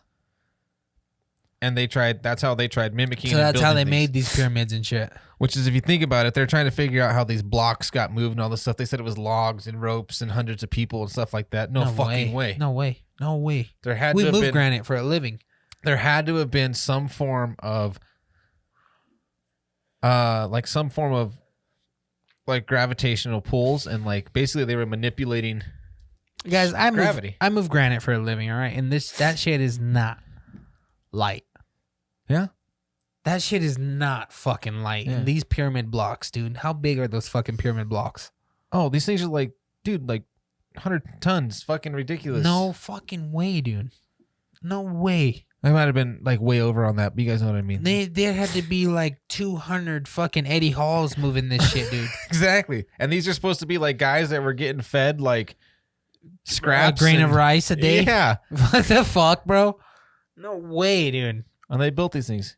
And they tried. That's how they tried mimicking. So that's how they made these pyramids and shit. Which is, if you think about it, they're trying to figure out how these blocks got moved and all this stuff. They said it was logs and ropes and hundreds of people and stuff like that. No fucking way. No way. There had we to have move been, granite for a living. There had to have been some form of, like gravitational pulls, and like basically they were manipulating. Guys, gravity. I move granite for a living. All right, and that shit is not light. Yeah. That shit is not fucking light. Yeah. And these pyramid blocks, dude. How big are those fucking pyramid blocks? Oh, these things are like, dude, like 100 tons. Fucking ridiculous. No fucking way, dude. No way. I might have been like way over on that, but you guys know what I mean. There had to be like 200 fucking Eddie Halls moving this shit, dude. Exactly. And these are supposed to be like guys that were getting fed like scraps. A grain of rice a day? Yeah. What the fuck, bro? No way, dude. And they built these things.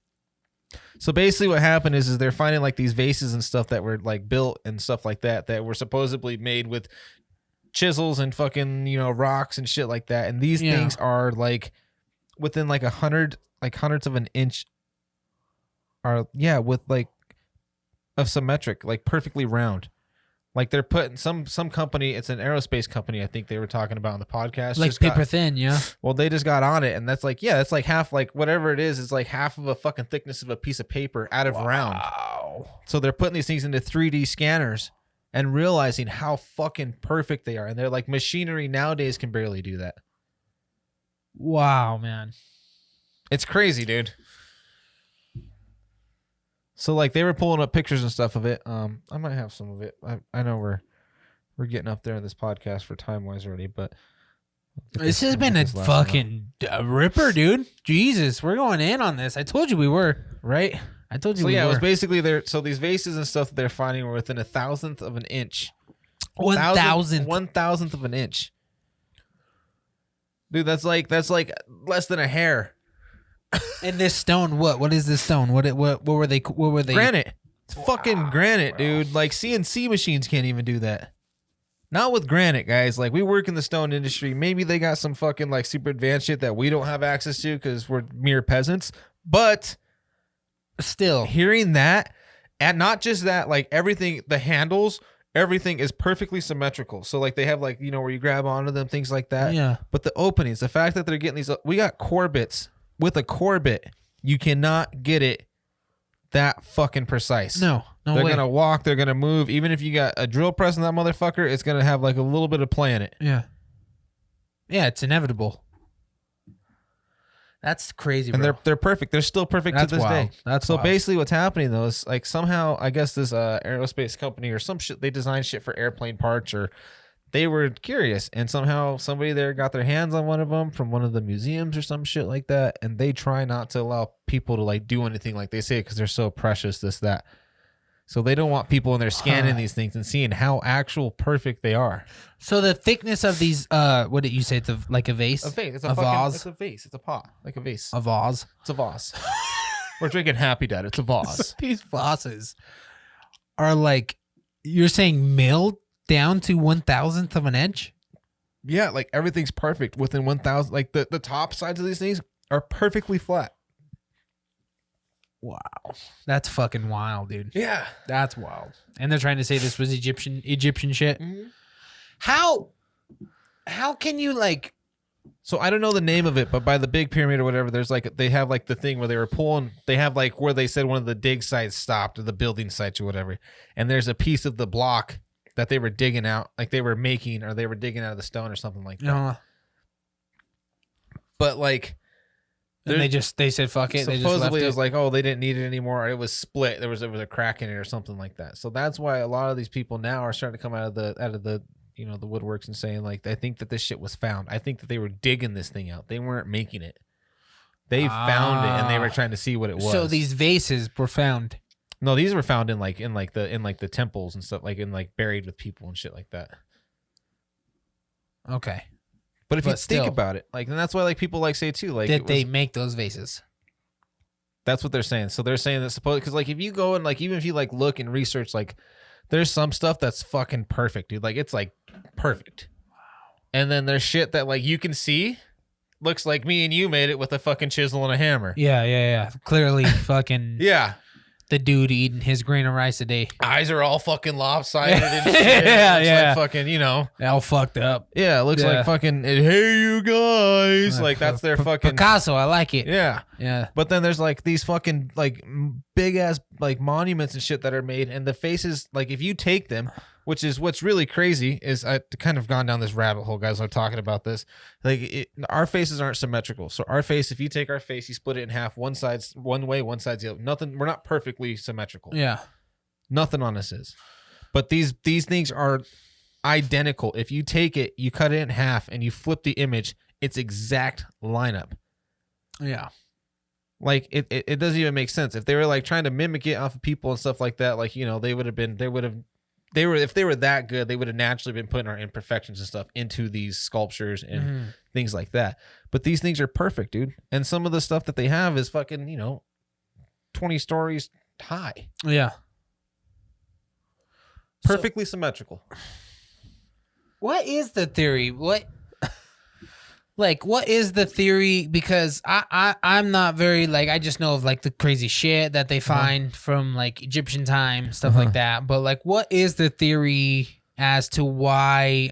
So basically what happened is they're finding like these vases and stuff that were like built and stuff like that were supposedly made with chisels and fucking, you know, rocks and shit like that. And these things are like within like hundredths of an inch are, with like of symmetric, like perfectly round. Like they're putting some company, it's an aerospace company, I think they were talking about on the podcast. Like paper thin, yeah. Well, they just got on it, and that's like, that's like half, like whatever it is, it's like half of a fucking thickness of a piece of paper out of round. Wow. So they're putting these things into 3D scanners and realizing how fucking perfect they are. And they're like, machinery nowadays can barely do that. Wow, man. It's crazy, dude. So like they were pulling up pictures and stuff of it. I might have some of it. I know we're getting up there in this podcast for time wise already, but this has been a fucking ripper, dude. Jesus, we're going in on this. I told you we were, right? I told you so we were. It was basically there. So these vases and stuff that they're finding were within 1,000th of an inch. 1,000th. 1,000th of an inch. Dude, that's like less than a hair. And this stone, what is this stone? What were they? Granite. It's fucking granite, dude. Like CNC machines can't even do that. Not with granite, guys. Like, we work in the stone industry. Maybe they got some fucking like super advanced shit that we don't have access to because we're mere peasants. But Still, hearing that, and not just that, like everything, the handles, everything is perfectly symmetrical. So like they have like, you know, where you grab onto them, things like that. yeah. But the openings, the fact that they're getting these, we got Corbits. With a Corbit, you cannot get it that fucking precise. No They're way. gonna walk. They're gonna move. Even if you got a drill press in that motherfucker, it's gonna have like a little bit of play in it. Yeah. Yeah, it's inevitable. That's crazy, bro. And they're perfect. They're still perfect That's to this wild. day. That's so wild. basically, what's happening though is like somehow I guess this aerospace company or some shit, they design shit for airplane parts, or they were curious, and somehow somebody there got their hands on one of them from one of the museums or some shit like that, and they try not to allow people to like do anything like they say because they're so precious, this that. So they don't want people in there scanning these things and seeing how actual perfect they are. So the thickness of these, what did you say? It's like a vase? A vase. It's a vase? It's a vase. It's a pot. Like a vase. A vase. It's a vase. We're drinking Happy Dad. It's a vase. These vases are like, you're saying milled down to 1,000th of an inch? Yeah, like everything's perfect within 1,000. Like the top sides of these things are perfectly flat. Wow. That's fucking wild, dude. Yeah. That's wild. And they're trying to say this was Egyptian shit. Mm-hmm. How can you like? So I don't know the name of it, but by the big pyramid or whatever, there's like they have like the thing where they were pulling. They have like where they said one of the dig sites stopped, or the building sites or whatever. And there's a piece of the block that they were digging out, like they were making, or they were digging out of the stone or something like that. But like, and they said fuck it. They just left supposedly it. it was like, oh, they didn't need it anymore. Or it was split. There was a crack in it or something like that. So that's why a lot of these people now are starting to come out of the you know, the woodworks and saying like, I think that this shit was found. I think that they were digging this thing out. They weren't making it. They found it and they were trying to see what it was. So these vases were found. No, these were found in the temples and stuff, like in like buried with people and shit like that. Okay. But if you still, think about it, like, and that's why like people like say too, like, did they make those vases? That's what they're saying. So they're saying that supposed, because like if you go and like even if you like look and research, like there's some stuff that's fucking perfect, dude. Like it's like perfect. Wow. And then there's shit that like you can see looks like me and you made it with a fucking chisel and a hammer. Yeah. Clearly, fucking Yeah. The dude eating his grain of rice a day. Eyes are all fucking lopsided and shit. Yeah. Like fucking, you know. All fucked up. Yeah, it looks like fucking, hey, you guys. Like, that's their fucking. Picasso, I like it. Yeah. But then there's like these fucking, like, big ass, like, monuments and shit that are made. And the faces, like, if you take them, which is what's really crazy, is I kind of gone down this rabbit hole, guys. I'm talking about this. Like, our faces aren't symmetrical. So, our face, if you take our face, you split it in half, one side's one way, one side's the other. Nothing, we're not perfectly symmetrical. Yeah. Nothing on us is. But these things are identical. If you take it, you cut it in half, and you flip the image, it's exact lineup. Yeah. Like it doesn't even make sense. If they were like trying to mimic it off of people and stuff like that, like, you know, if they were that good, they would have naturally been putting our imperfections and stuff into these sculptures and things like that. But these things are perfect, dude. And some of the stuff that they have is fucking, you know, 20 stories high. Yeah. Perfectly symmetrical. What is the theory? What is the theory? Because I'm not very, like, I just know of like the crazy shit that they find from like Egyptian time, stuff like that. But like, what is the theory as to why,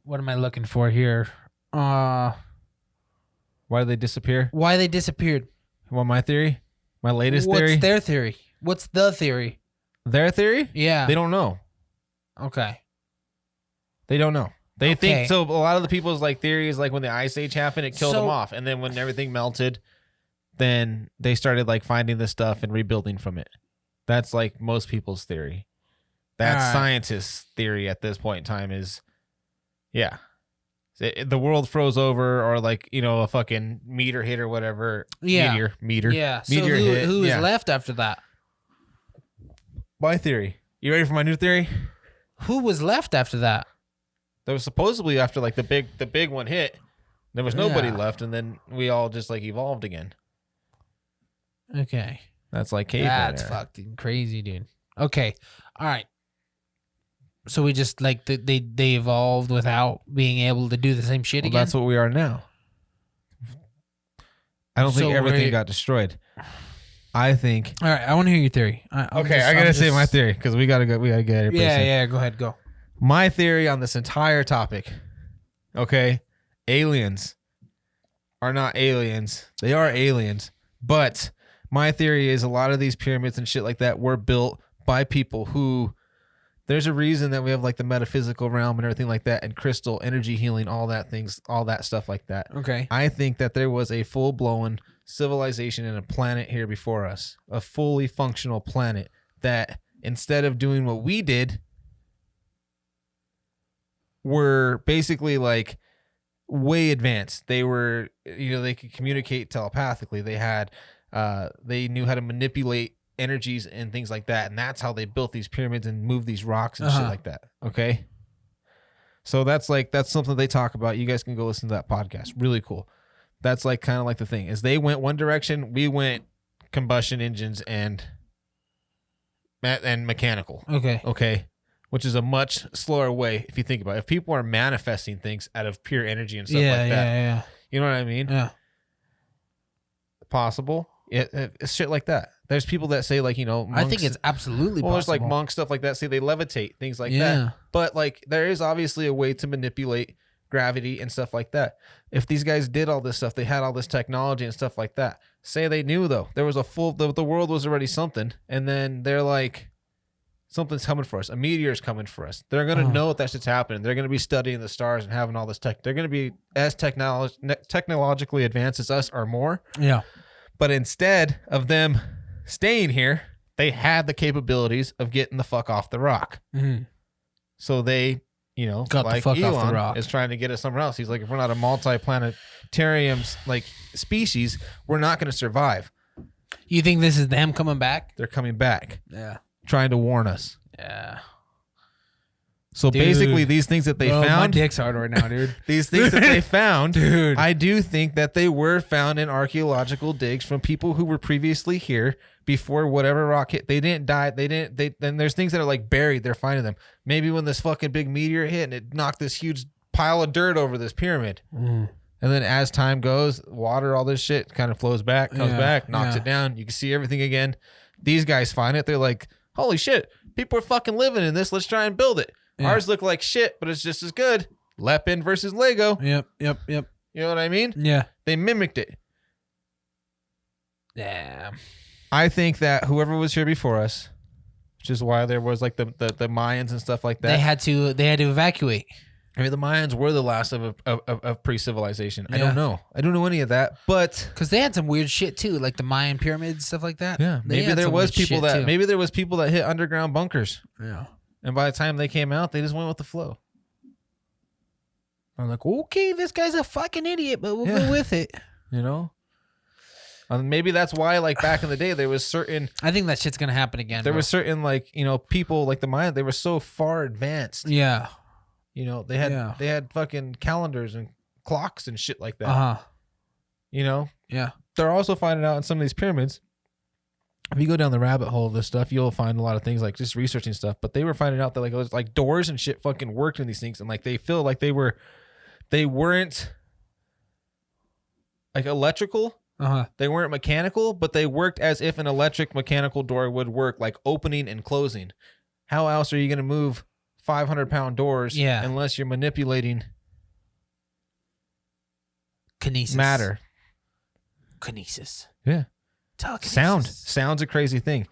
what am I looking for here? Why did they disappear? Why they disappeared? Well, my theory? My latest theory? What's their theory? What's the theory? Their theory? Yeah. They don't know. Okay. They don't know. They Okay. think so. A lot of the people's like theory is like when the ice age happened, it killed them off, and then when everything melted, then they started like finding this stuff and rebuilding from it. That's like most people's theory. That's scientists' theory at this point in time is, yeah, the world froze over, or like, you know, a fucking meteor hit or whatever. Yeah. Meteor. Yeah. So Meteor hit. who is left after that? My theory. You ready for my new theory? Who was left after that? There was supposedly after like the big one hit, there was nobody Yeah. left, and then we all just like evolved again. Okay. That's like caveman That's era. fucking crazy, dude. Okay. All right. So we just like they evolved without being able to do the same shit Well, again. that's what we are now. I don't think So everything got destroyed. I think. All right, I want to hear your theory. I gotta say my theory because we gotta get everybody. Yeah. Go ahead, go. My theory on this entire topic. Okay, aliens are not aliens. They are aliens, but my theory is a lot of these pyramids and shit like that were built by people who. There's a reason that we have like the metaphysical realm and everything like that, and crystal energy healing, all that stuff like that. Okay. I think that there was a full-blown civilization and a planet here before us, a fully functional planet that instead of doing what we did, were basically like way advanced. They were, they could communicate telepathically. They knew how to manipulate energies and things like that, and that's how they built these pyramids and moved these rocks and shit like that. Okay, so that's something they talk about. You guys can go listen to that podcast. Really cool. That's like kind of like the thing is they went one direction, we went combustion engines and mechanical. Okay, which is a much slower way if you think about it. If people are manifesting things out of pure energy and stuff like that, you know what I mean? Yeah, possible. It's shit like that. There's people that say like, monks, I think it's absolutely possible. There's like monk stuff like that. Say they levitate, things like that. But like there is obviously a way to manipulate gravity and stuff like that. If these guys did all this stuff, they had all this technology and stuff like that. Say they knew though, there was the world was already something, and then they're like, something's coming for us. A meteor's coming for us. They're gonna know that shit's happening. They're gonna be studying the stars and having all this tech. They're gonna be as technologically advanced as us or more. Yeah. But instead of them staying here, they had the capabilities of getting the fuck off the rock. Mm-hmm. So they, got like the fuck Elon off the rock. is trying to get us somewhere else. He's like, if we're not a multi-planetarium like species, we're not going to survive. You think this is them coming back? They're coming back. Yeah. Trying to warn us. Yeah. So basically, these things that they found. My dick's hard right now, dude. These things that they found, dude. I do think that they were found in archaeological digs from people who were previously here before whatever rock hit. They didn't die. Then there's things that are like buried. They're finding them. Maybe when this fucking big meteor hit and it knocked this huge pile of dirt over this pyramid. And then as time goes, water, all this shit kind of flows back, comes back, knocks it down. You can see everything again. These guys find it. They're like, holy shit, people are fucking living in this. Let's try and build it. Yeah. Ours look like shit, but it's just as good. Lepin versus Lego. Yep. You know what I mean? Yeah. They mimicked it. Yeah. I think that whoever was here before us, which is why there was like the Mayans and stuff like that. They had to evacuate. I mean, the Mayans were the last of pre-civilization. Yeah. I don't know any of that, but because they had some weird shit too, like the Mayan pyramids, stuff like that. Yeah, maybe there was people that hit underground bunkers. Yeah. And by the time they came out, they just went with the flow. I'm like, okay, this guy's a fucking idiot, but we'll go with it. Maybe that's why, like back in the day, there was certain. I think that shit's gonna happen again. There was certain people like the Mayans. They were so far advanced. Yeah. They had fucking calendars and clocks and shit like that. Yeah. They're also finding out in some of these pyramids. If you go down the rabbit hole of this stuff, you'll find a lot of things like just researching stuff. But they were finding out that like it was like doors and shit fucking worked in these things, and like they feel like they weren't like electrical. They weren't mechanical, but they worked as if an electric mechanical door would work, like opening and closing. How else are you going to move 500-pound doors unless you're manipulating kinesis matter? Kinesis. Yeah. Telekinesis. Sound's a crazy thing.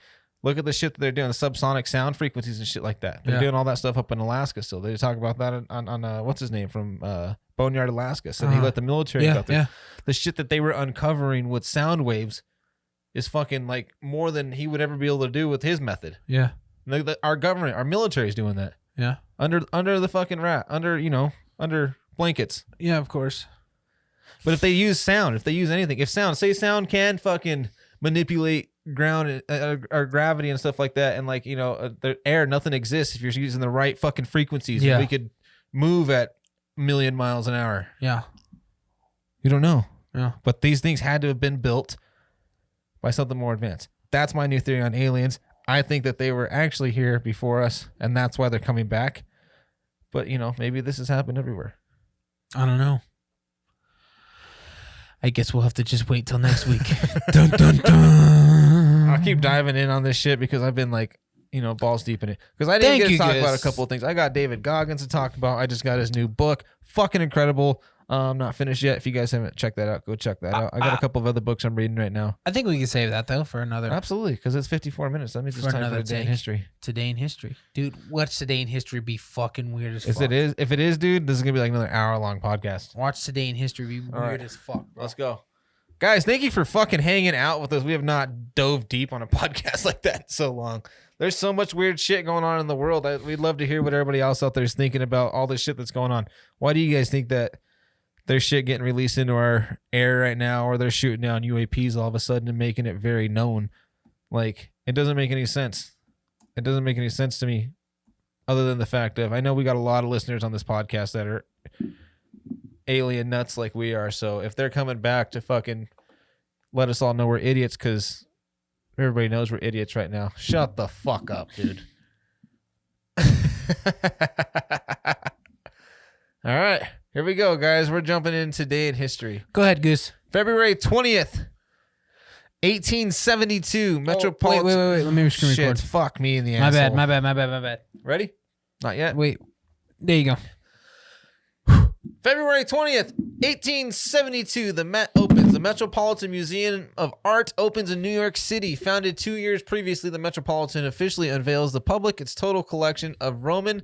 Look at the shit that they're doing, the subsonic sound frequencies and shit like that. They're doing all that stuff up in Alaska still. They talk about that on what's his name from Boneyard, Alaska. So he let the military go there. Yeah. The shit that they were uncovering with sound waves is fucking like more than he would ever be able to do with his method. Yeah. Our government, our military is doing that. Yeah. Under the fucking under blankets. Yeah, of course. But if they use sound, if they use anything, say sound can fucking manipulate ground or gravity and stuff like that, and like the air, nothing exists if you're using the right fucking frequencies. Yeah. And we could move at 1,000,000 miles an hour. Yeah. You don't know. Yeah. But these things had to have been built by something more advanced. That's my new theory on aliens. I think that they were actually here before us, and that's why they're coming back. But, maybe this has happened everywhere. I don't know. I guess we'll have to just wait till next week. Dun, dun, dun. I'll keep diving in on this shit because I've been like, balls deep in it. Because I didn't get to talk about a couple of things. I got David Goggins to talk about. I just got his new book. Fucking incredible. Not finished yet. If you guys haven't checked that out, go check that out. I got a couple of other books I'm reading right now. I think we can save that, though, for another... Absolutely, because it's 54 minutes. That means it's time for Today in History. Today in History. Dude, watch Today in History be fucking weird as fuck. If it is, dude, this is going to be like another hour-long podcast. Watch Today in History be weird as fuck, bro. Let's go. Guys, thank you for fucking hanging out with us. We have not dove deep on a podcast like that in so long. There's so much weird shit going on in the world. We'd love to hear what everybody else out there is thinking about all this shit that's going on. Why do you guys think that there's shit getting released into our air right now, or they're shooting down UAPs all of a sudden and making it very known? Like, it doesn't make any sense. It doesn't make any sense to me other than the fact of, I know we got a lot of listeners on this podcast that are alien nuts like we are. So if they're coming back to fucking let us all know we're idiots, because everybody knows we're idiots right now. Shut the fuck up, dude. All right. Here we go, guys. We're jumping in Today in History. Go ahead, Goose. February 20th, 1872. Metropolitan... Wait. Let me screen record. Fuck me in the My asshole. bad. Ready? Not yet. Wait. There you go. February 20th, 1872. The Met opens. The Metropolitan Museum of Art opens in New York City. Founded 2 years previously, the Metropolitan officially unveils the public its total collection of Roman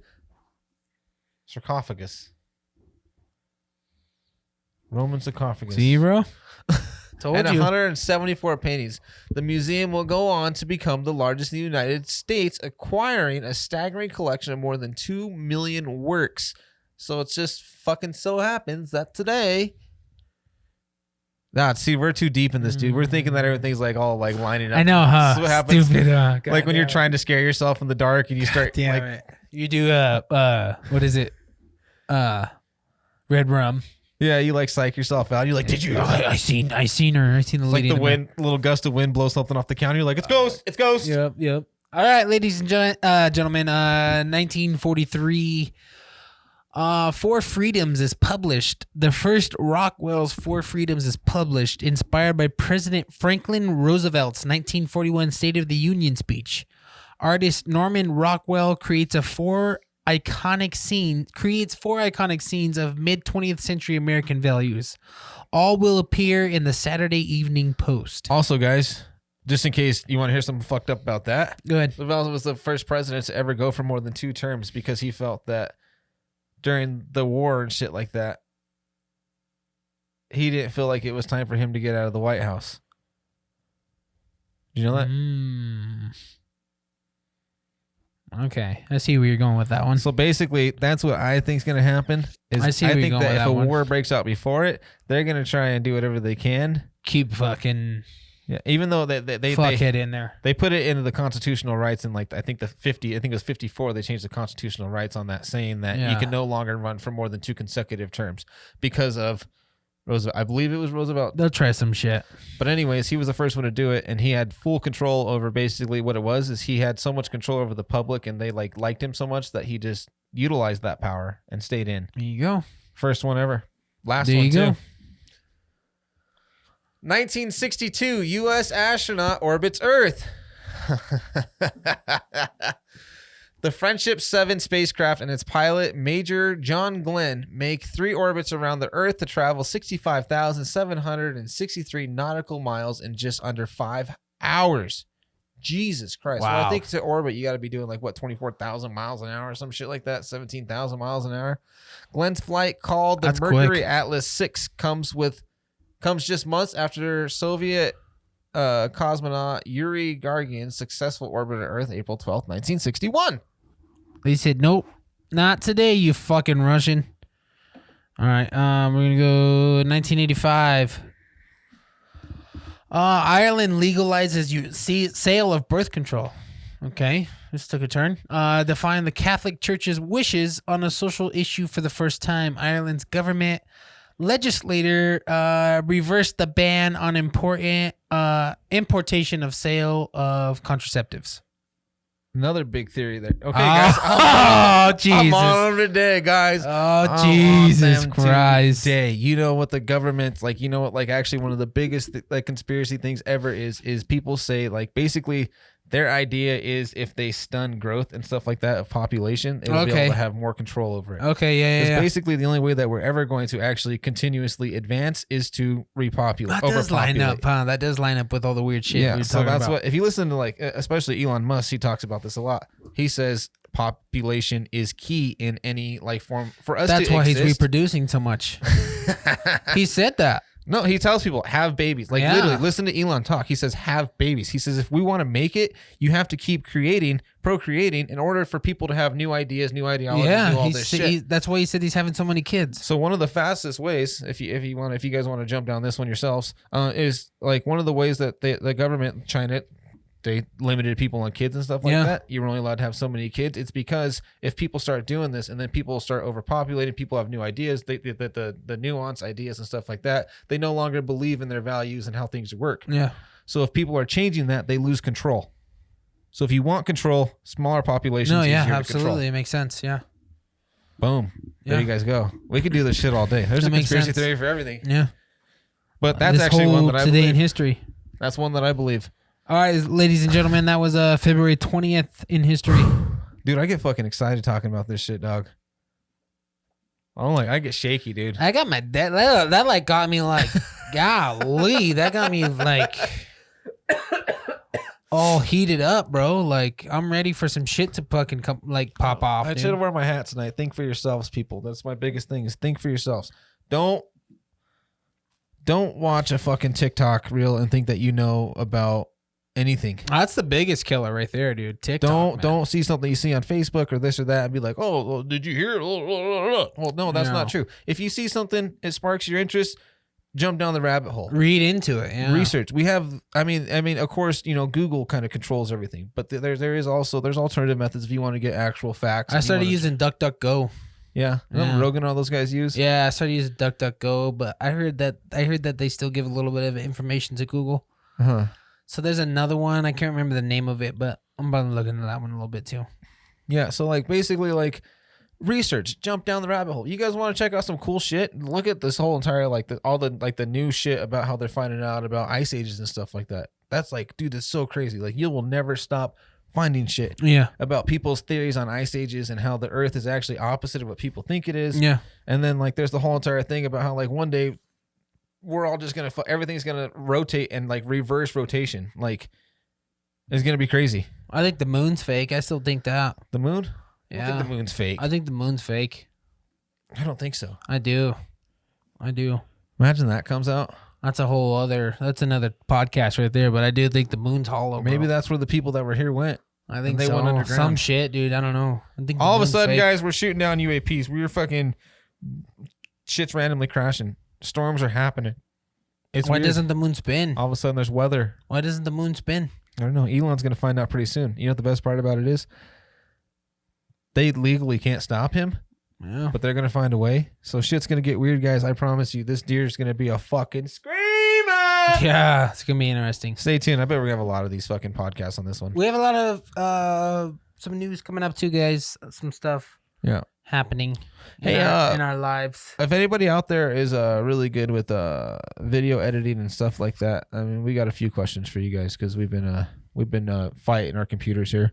sarcophagus. Roman sarcophagus. See, bro? Told and you. 174 paintings. The museum will go on to become the largest in the United States, acquiring a staggering collection of more than 2 million works. So it just fucking so happens that today... See, we're too deep in this, dude. We're thinking that everything's like all like lining up. I know, huh? This is what happens. Stupid. Like when you're trying to scare yourself in the dark and you start Damn like... it. You do, what is it? Red rum. Yeah, you like psych yourself out. You're like, did you? I seen her. I seen the lady. Like the wind, little gust of wind blows something off the counter. You're like, it's ghost. It's ghost. Yep. All right, ladies and gentlemen. 1943. Four Freedoms is published. The first Rockwell's Four Freedoms is published, inspired by President Franklin Roosevelt's 1941 State of the Union speech. Artist Norman Rockwell creates four iconic scenes of mid-20th century American values. All will appear in the Saturday Evening Post. Also, guys, just in case you want to hear something fucked up about that, go ahead. Roosevelt was the first president to ever go for more than 2 terms because he felt that during the war and shit like that, he didn't feel like it was time for him to get out of the White House. Do you know that? Okay, I see where you're going with that one. So basically, that's what I think is going to happen. I think that if a war breaks out before it, they're going to try and do whatever they can. Keep fucking... Yeah, even though they it in there. They put it into the constitutional rights in like I think it was 54. They changed the constitutional rights on that, saying that you can no longer run for more than 2 consecutive terms because of Roosevelt. I believe it was Roosevelt. They'll try some shit. But anyways, he was the first one to do it, and he had full control over basically what it was. Is he had so much control over the public, and they liked him so much that he just utilized that power and stayed in. There you go. First one ever. Last there one you too. Go. 1962, U.S. astronaut orbits Earth. The Friendship 7 spacecraft and its pilot, Major John Glenn, make 3 orbits around the Earth to travel 65,763 nautical miles in just under 5 hours. Jesus Christ. Wow. Well, I think to orbit, you got to be doing 24,000 miles an hour or some shit like that, 17,000 miles an hour. Glenn's flight, called the Mercury Atlas 6, comes just months after Soviet cosmonaut Yuri Gagarin's successful orbit of Earth, April 12th, 1961. They said, nope, not today, you fucking Russian. All right, we're going to go 1985. Ireland legalizes sale of birth control. Okay, this took a turn. Defying the Catholic Church's wishes on a social issue for the first time. Ireland's government legislator reversed the ban on importation of sale of contraceptives. Another big theory there. Okay, guys. Jesus. I'm on today, guys. Oh, Jesus Christ. Today. You know what the government's like, you know what, like actually one of the biggest like conspiracy things ever is people say like basically their idea is if they stun growth and stuff like that of population, they will be able to have more control over it. Okay, yeah. Basically the only way that we're ever going to actually continuously advance is to repopulate. That does line up, huh? That does line up with all the weird shit. Yeah, so that's what, if you listen to like, especially Elon Musk, he talks about this a lot. He says population is key in any like form for us. That's to why exist. he's reproducing so much. He said that. No, he tells people have babies. Like literally, listen to Elon talk. He says have babies. He says if we want to make it, you have to keep procreating in order for people to have new ideas, new ideologies, do all this shit. That's why he said he's having so many kids. So one of the fastest ways, if you guys want to jump down this one yourselves, is like one of the ways that the government, China, they limited people on kids and stuff like that. You were only allowed to have so many kids. It's because if people start doing this and then people start overpopulating, people have new ideas, the nuance ideas and stuff like that, they no longer believe in their values and how things work. Yeah. So if people are changing that, they lose control. So if you want control, smaller populations. No, yeah, easier absolutely. to control. It makes sense. Yeah. Boom. There you guys go. We could do this shit all day. There's a conspiracy theory for everything. Yeah. But that's actually one that I today believe. in history. That's one that I believe. All right, ladies and gentlemen, that was February 20th in history. Dude, I get fucking excited talking about this shit, dog. I get shaky, dude. I got my that like got me like, golly, that got me like all heated up, bro. Like I'm ready for some shit to fucking pop off. I should have worn my hat tonight. Think for yourselves, people. That's my biggest thing is think for yourselves. Don't watch a fucking TikTok reel and think that you know about anything. That's the biggest killer right there, dude. TikTok. Don't see something you see on Facebook or this or that and be like, oh, well, did you hear it? Well, no, that's not true. If you see something, it sparks your interest, jump down the rabbit hole. Read into it. Yeah. Research. We have, I mean, of course, Google kind of controls everything, but there's alternative methods if you want to get actual facts. I started using DuckDuckGo. Yeah. Remember Rogan and all those guys use? Yeah, I started using DuckDuckGo, but I heard that they still give a little bit of information to Google. Uh-huh. So there's another one. I can't remember the name of it, but I'm about to look into that one a little bit too. Yeah, so basically research, jump down the rabbit hole. You guys want to check out some cool shit? Look at this whole entire the new shit about how they're finding out about ice ages and stuff like that. That's dude, that's so crazy. You will never stop finding shit about people's theories on ice ages and how the earth is actually opposite of what people think it is. Yeah. And then there's the whole entire thing about how one day we're all just everything's gonna rotate and reverse rotation. It's gonna be crazy. I think the moon's fake. I still think that. The moon? Yeah. I think the moon's fake. I think the moon's fake. I don't think so. I do. Imagine that comes out. That's another podcast right there, but I do think the moon's hollow. Bro. Maybe that's where the people that were here went. I think they went underground. Some shit, dude. I don't know. I think all of a sudden, guys, we're shooting down UAPs. We were fucking shit's randomly crashing. Storms are happening. Why doesn't the moon spin? All of a sudden, there's weather. Why doesn't the moon spin? I don't know. Elon's gonna find out pretty soon. You know what the best part about it is? They legally can't stop him. Yeah. But they're gonna find a way. So shit's gonna get weird, guys. I promise you. This deer's gonna be a fucking screamer. Yeah, it's gonna be interesting. Stay tuned. I bet we have a lot of these fucking podcasts on this one. We have a lot of some news coming up too, guys. Some stuff. Yeah. Happening. Hey, in our lives. If anybody out there is really good with video editing and stuff like that, I mean, we got a few questions for you guys because we've been fighting our computers here.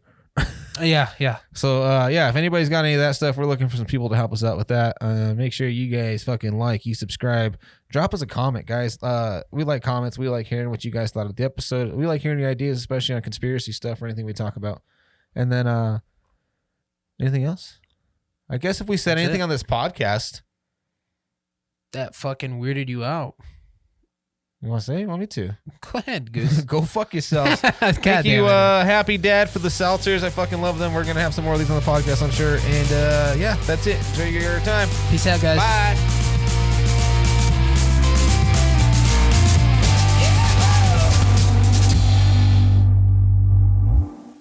Yeah. So if anybody's got any of that stuff, we're looking for some people to help us out with that. Make sure you guys fucking you subscribe, drop us a comment, guys. We like comments. We like hearing what you guys thought of the episode. We like hearing your ideas, especially on conspiracy stuff or anything we talk about. And then anything else? I guess if we said anything on this podcast that fucking weirded you out. You want to say? You want me to? Go ahead, Goose. Go fuck yourself. Thank you, Happy Dad, for the seltzers. I fucking love them. We're going to have some more of these on the podcast, I'm sure. And that's it. Enjoy your time. Peace out, guys. Bye.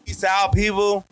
Peace out, people.